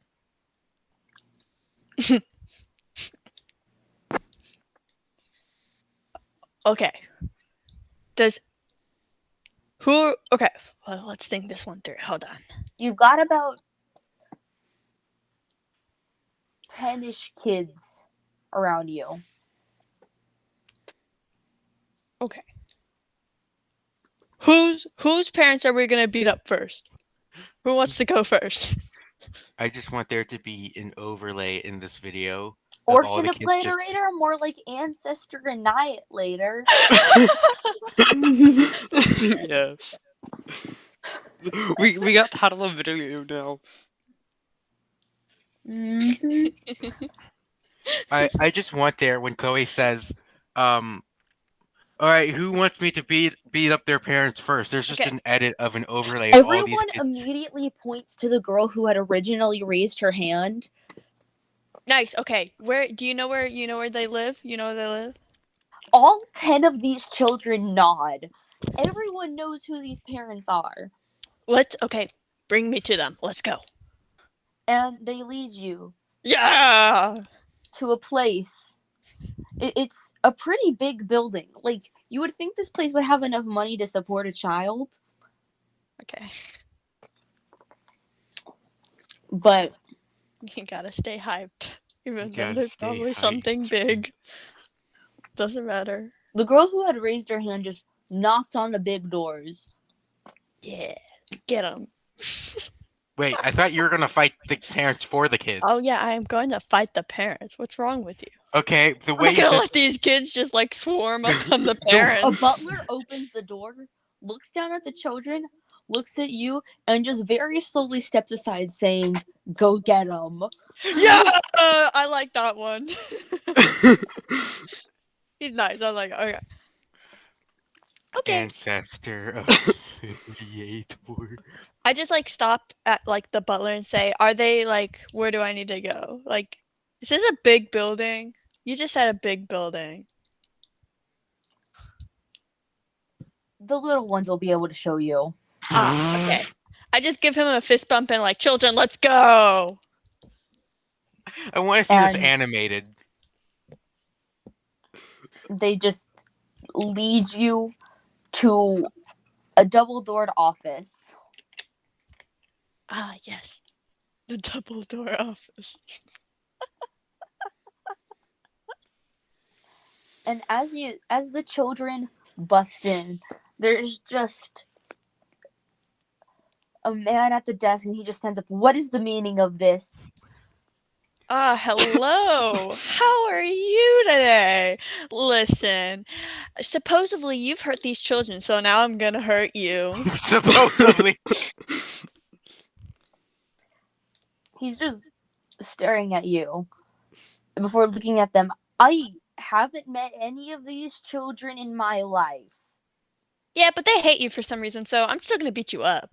Okay. Okay, well, let's think this one through. Hold on. You've got about 10-ish kids around you. Okay. Whose parents are we gonna beat up first? Who wants to go first? I just want there to be an overlay in this video. Orphan Obliterator, more like Ancestor Annihilator. Yes. We got to have a video now. Mm-hmm. I just want there when Chloe says, all right, who wants me to beat up their parents first? There's just an edit of an overlay of all these kids. Everyone immediately points to the girl who had originally raised her hand. Nice. Okay. Where you know where they live? You know where they live? All 10 of these children nod. Everyone knows who these parents are. Okay, bring me to them. Let's go. and they lead you Yeah. to a place. It's a pretty big building. Like, you would think this place would have enough money to support a child, Okay. but You gotta stay hyped. Even though gotta there's stay probably hyped. something big. Doesn't matter. the girl who had raised her hand just knocked on the big doors. Yeah. Get them. Wait, I thought you were gonna fight the parents for the kids. Oh yeah, I am going to fight the parents. What's wrong with you? Okay, the I'm way not you gonna said let these kids just like swarm up on the A parents. butler opens the door, looks down at the children, looks at you, and just very slowly steps aside, saying, "Go get them." Yeah, I like that one. He's nice. I like. Okay. Okay. Ancestor Obliterator. I just like stop at like the butler and say, "Are they like? Where do I need to go? Like, is this a big building? You just said a big building." The little ones will be able to show you. Ah, okay. I just give him a fist bump and like, "Children, let's go." I want to see this And animated. they just lead you to a double-doored office. Ah, yes, the double door office. And as the children bust in, there's just a man at the desk, and he just stands up. "What is the meaning of this?" Ah, hello. How are you today? Listen, supposedly you've hurt these children, so now I'm gonna hurt you. Supposedly. He's just staring at you before looking at them. "I haven't met any of these children in my life." Yeah, but they hate you for some reason, so I'm still gonna beat you up.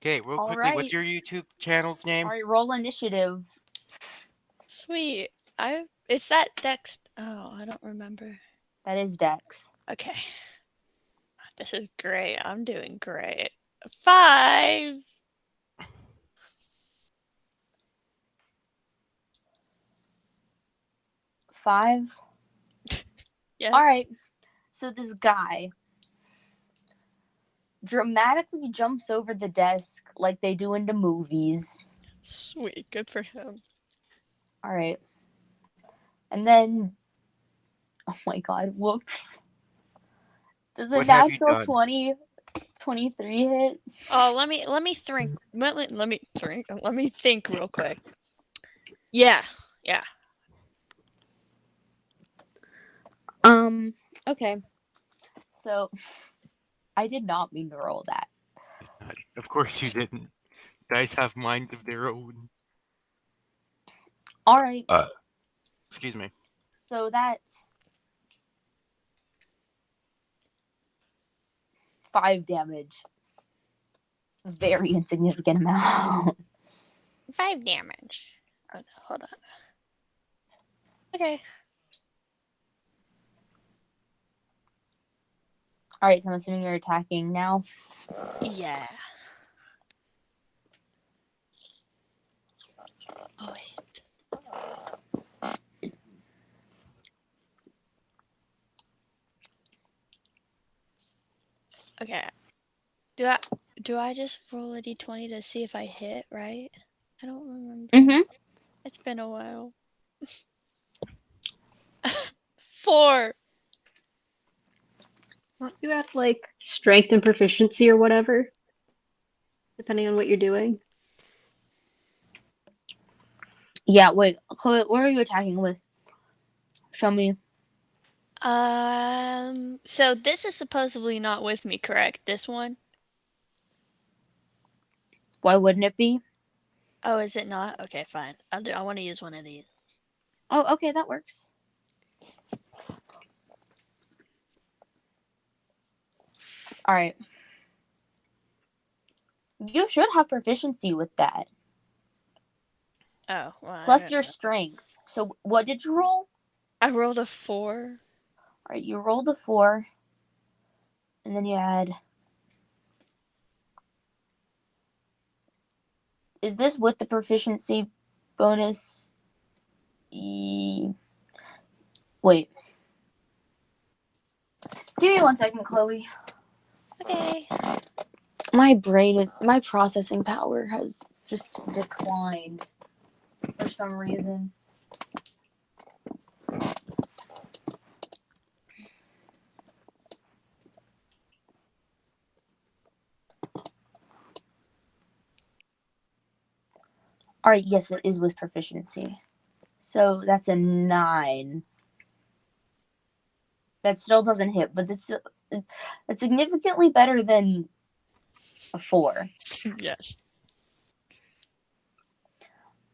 Okay, real All quickly, what's right. your YouTube channel's name? All right, roll initiative. Sweet. Is that Dex? Oh, I don't remember. That is Dex. Okay. This is great. I'm doing great. 5. 5. Yeah. All right. So this guy dramatically jumps over the desk like they do in the movies. Sweet. Good for him. All right. And then, oh my god, whoops. Does a What have you natural done? 20, 23 hit? Oh, let me think. Let me think real quick. Yeah. Yeah. Okay. So, I did not mean to roll that. Of course you didn't. Guys have mind of their own. All right. Excuse me. So that's 5 damage. Very insignificant amount. 5 damage. Oh, hold on. Okay. All right, so I'm assuming you're attacking now. Yeah. Oh wait. Okay. Do I just roll a d20 to see if I hit, right? I don't remember. Mm-hmm. It's been a while. 4. Don't you have like strength and proficiency or whatever? Depending on what you're doing. Yeah, wait, Chloe, what are you attacking with? Show me. So this is supposedly not with me, correct? This one? Why wouldn't it be? Oh, is it not? Okay, fine. I want to use one of these. Oh, okay, that works. All right. You should have proficiency with that. Oh, well. Plus your strength. So what did you roll? I rolled a 4. All right, you rolled a 4. And then you add Is this with the proficiency bonus? Wait. Give me 1 second, Chloe. Okay. My processing power has just declined for some reason. Alright, yes, it is with proficiency. So that's a 9. That still doesn't hit, but it's significantly better than a 4. Yes.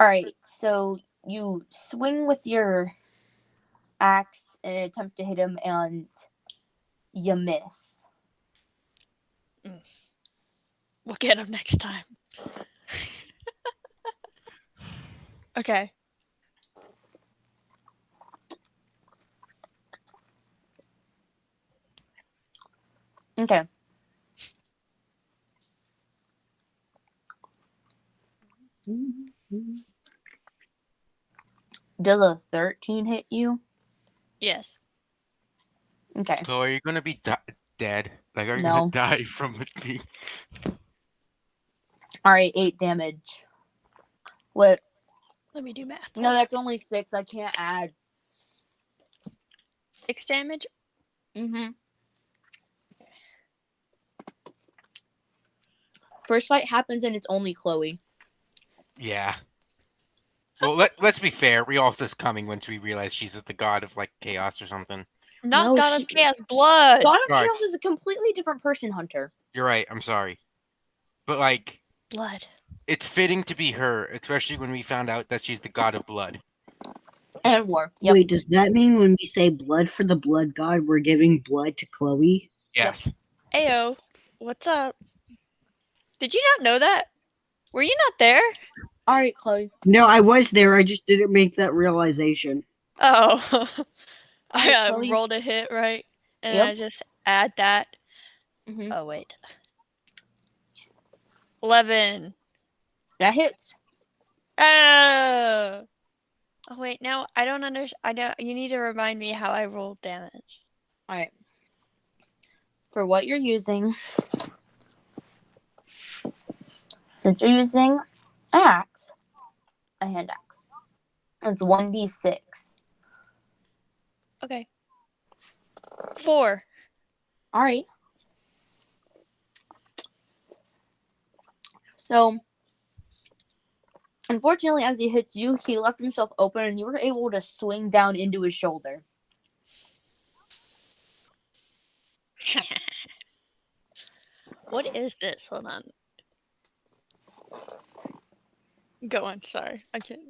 Alright, so you swing with your axe in an attempt to hit him, and you miss. We'll get him next time. Okay. Okay. Does a 13 hit you? Yes. Okay. So are you gonna be dead? Like, are you No. gonna die from me? Alright, 8 damage. What? Let me do math. No, that's only 6. I can't add. 6 damage? Mm-hmm. First fight happens and it's only Chloe. Yeah. Well, let's be fair. We all saw this coming once we realized she's the god of like chaos or something. Not No, God of Chaos Blood! God of Sorry. Chaos is a completely different person, Hunter. You're right. I'm sorry, but like, Blood. it's fitting to be her, especially when we found out that she's the god of blood. And war. Yep. Wait, does that mean when we say blood for the blood god, we're giving blood to Chloe? Yes. Ayo. What's up? Did you not know that? Were you not there? Alright, Chloe. No, I was there. I just didn't make that realization. Oh. I Alright, Chloe. rolled a hit, right? And Yep. I just add that. Mm-hmm. Oh, wait. 11. That hits. Oh. Oh, wait. No, I don't understand. I don't. You need to remind me how I rolled damage. Alright. For what you're using, since you're using an axe, a hand axe, it's 1d6. Okay. 4. Alright. So, unfortunately, as he hits you, he left himself open and you were able to swing down into his shoulder. What is this? Hold on. Go on. Sorry. I can't.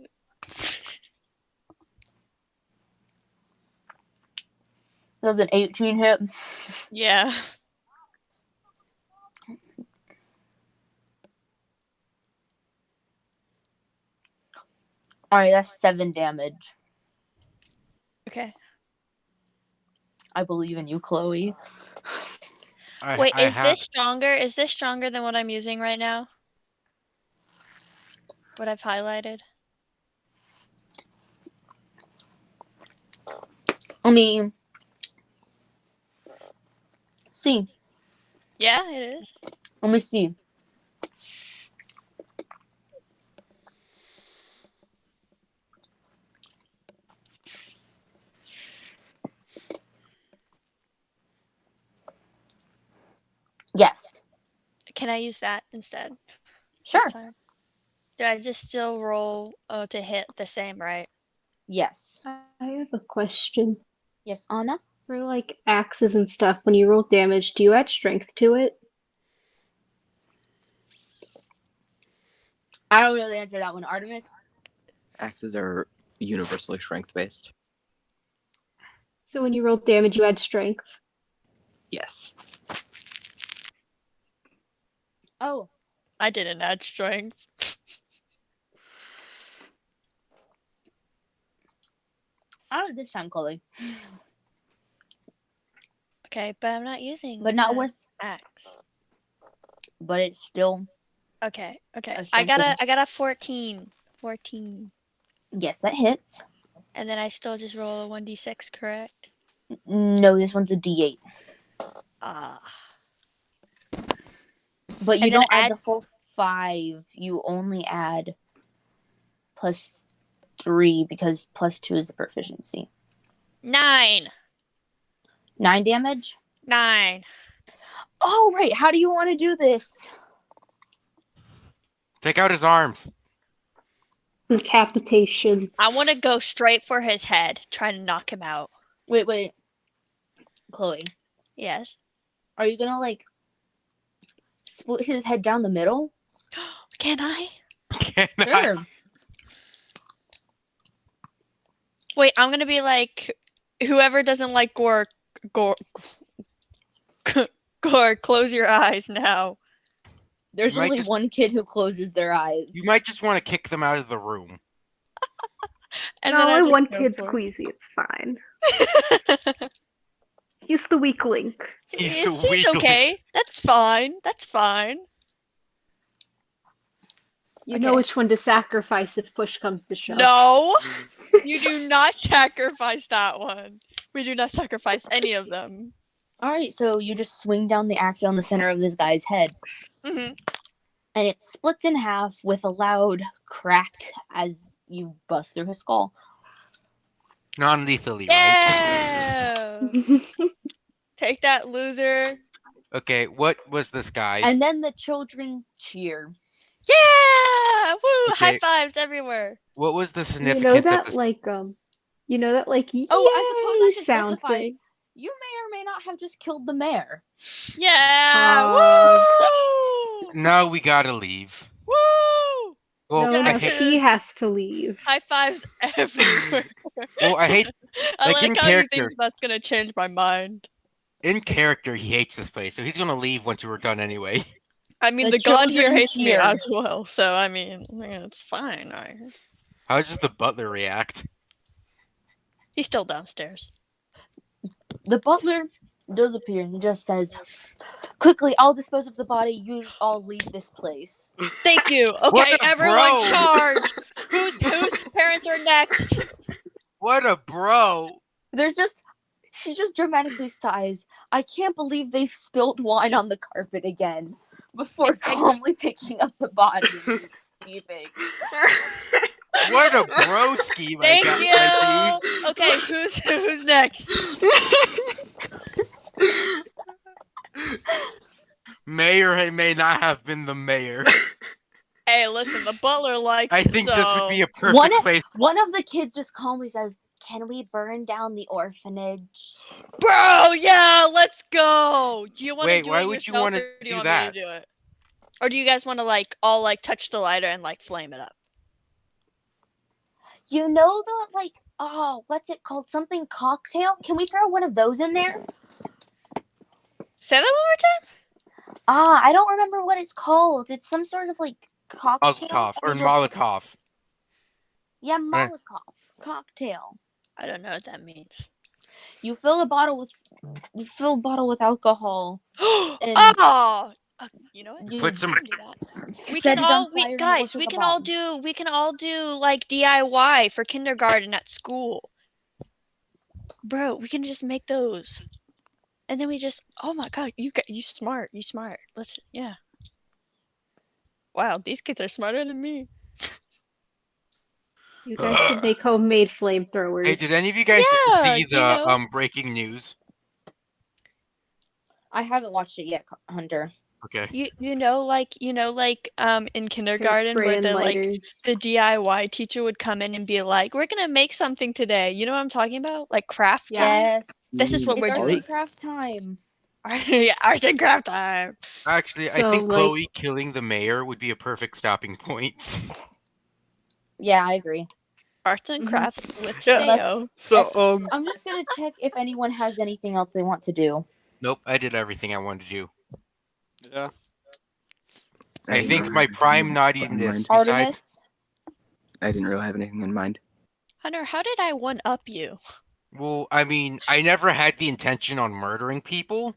That was an 18 hit. Yeah. Alright, that's 7 damage. Okay. I believe in you, Chloe. Wait, I is have, this stronger? Is this stronger than what I'm using right now? What I've highlighted? I mean, see. Yeah, it is. Let me see. Yes. Can I use that instead? Sure. This time? Do I just still roll to hit the same, right? Yes. I have a question. Yes, Anna? For like axes and stuff, when you roll damage, do you add strength to it? I don't know the answer to that one. Artemis? Axes are universally strength based. So when you roll damage, you add strength. Yes. Oh. I didn't add strength. I don't this time, Chloe. Okay, but I'm not using But not that with. axe. But it's still. Okay. A I got something. a 14. 14. Yes, that hits. And then I still just roll a 1d6, correct? No, this one's a D8. Ah. But you And then don't add add the full 5. You only add +3 because +2 is the proficiency. 9. 9 damage? 9. Oh, right. How do you want to do this? Take out his arms. Decapitation. I want to go straight for his head, try to knock him out. Wait. Chloe, Yes. are you gonna, like, split his head down the middle? Can I? Can I? Sure. Wait, I'm gonna be like, whoever doesn't like gore, close your eyes now. There's You might only just- one kid who closes their eyes. You might just want to kick them out of the room. And No, then I only just one go kid's for queasy. It's fine. it. He's the weak link. He's the It's weakling. okay. That's fine. That's fine. You Okay. know which one to sacrifice if push comes to shove. No, you do not sacrifice that one. We do not sacrifice any of them. Alright, so you just swing down the axe on the center of this guy's head. Hmm. And it splits in half with a loud crack as you bust through his skull. Non-lethally, right? Yeah. Take that, loser. Okay, what was this guy? And then the children cheer. Yeah! Woo! Okay. High fives everywhere. What was the You significance know of that this? like yay Oh, I suppose I should sound specify. thing. You may or may not have just killed the mayor. Yeah! Woo! Now we gotta leave. Woo! Well, No, I no, hate. he has to leave. High fives everywhere. Well, I hate. I like, like in how you character. think that's gonna change my mind. In character, he hates this place, so he's gonna leave once we're done anyway. I mean, The the god here children hates me cheer. as well, so I mean, yeah, it's fine. How does the butler react? He's still downstairs. The butler does appear and just says, "Quickly, I'll dispose of the body. You all leave this place." Thank you. What Okay, a everyone bro! charge. Whose parents are next? What a bro! She just dramatically sighs. I can't believe they've spilled wine on the carpet again. Before calmly picking up the body and leaving. What a broski, my Thank guy, you. Okay, who's next? Mayor may not have been the mayor. Hey, listen, the butler likes I it, think this would be a perfect One place. of the kids just calmly says, "Can we burn down the orphanage?" Bro, yeah, let's go. Do you want to Wait, do why it would you yourself, wanna or do you do want that? me to do it? Or do you guys want to like all like touch the lighter and like flame it up? You know the what's it called? Something cocktail? Can we throw one of those in there? Say that one more time. I don't remember what it's called. It's some sort of like cocktail. Molotov or and you Molotov. Yeah, Molotov cocktail. I don't know what that means. You fill a bottle with alcohol. And Oh, you know what? you Put some. We can do that. We set can it on all, fire. and it guys, works we like a can all bomb. do like DIY for kindergarten at school. Bro, we can just make those. And then we just, oh my god, you smart. Let's, yeah. Wow, these kids are smarter than me. You guys should make homemade flamethrowers. Hey, did any of you guys Yeah, see do you know? the breaking news? I haven't watched it yet, Hunter. Okay. You know like in kindergarten where Hairspray and lighters. the DIY teacher would come in and be like, "We're gonna make something today." You know what I'm talking about? Like craft time. Yes. This is what It's we're arts doing. and crafts time. Yeah, art and craft time. Actually, I So, think like- Chloe killing the mayor would be a perfect stopping point. Yeah, I agree. Arts and Mhm. crafts with Yeah, that's- Sayo. So, I'm just gonna check if anyone has anything else they want to do. Nope, I did everything I wanted to do. yeah. I didn't think really my have prime anything not in even mind. this. Besides, Artemis. I didn't really have anything in mind. Hunter, how did I one up you? well, I mean, I never had the intention on murdering people.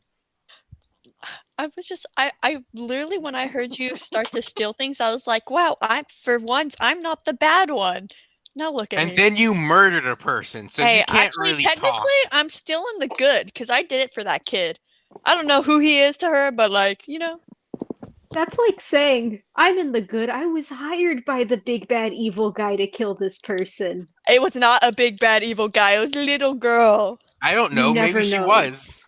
I was just I literally when I heard you start to steal things, I was like, wow, for once I'm not the bad one. Now look at And me. then you murdered a person, so Hey, you can't actually, really technically, talk. I'm still in the good because I did it for that kid. I don't know who he is to her, but like, you know. That's like saying, I'm in the good. I was hired by the big bad evil guy to kill this person. It was not a big bad evil guy. It was a little girl. I don't You know. never Maybe she know. was.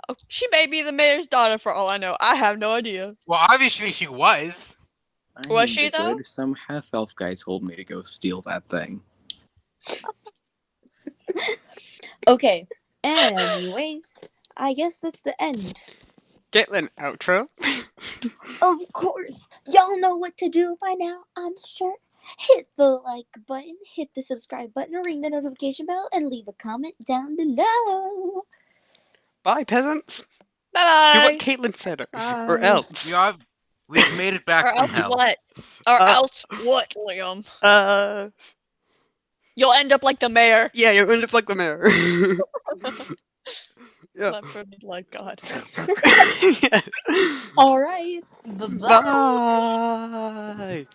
Oh, she may be the mayor's daughter for all I know. I have no idea. Well, obviously she was. I'm Was in she, the though? good. Some half-elf guy told me to go steal that thing. Okay. Anyways, I guess that's the end. Caitlin, outro. Of course, y'all know what to do by now, I'm sure. Hit the like button, hit the subscribe button, ring the notification bell, and leave a comment down below. Bye, peasants. Bye Do bye. what Caitlin said, or Bye. else. We've made it back Or from else hell. what? Or Uh, else what, Liam? You'll end up like the mayor. Yeah, you'll end up like the mayor. Yeah. Left for like God. All right. Bye bye. Bye.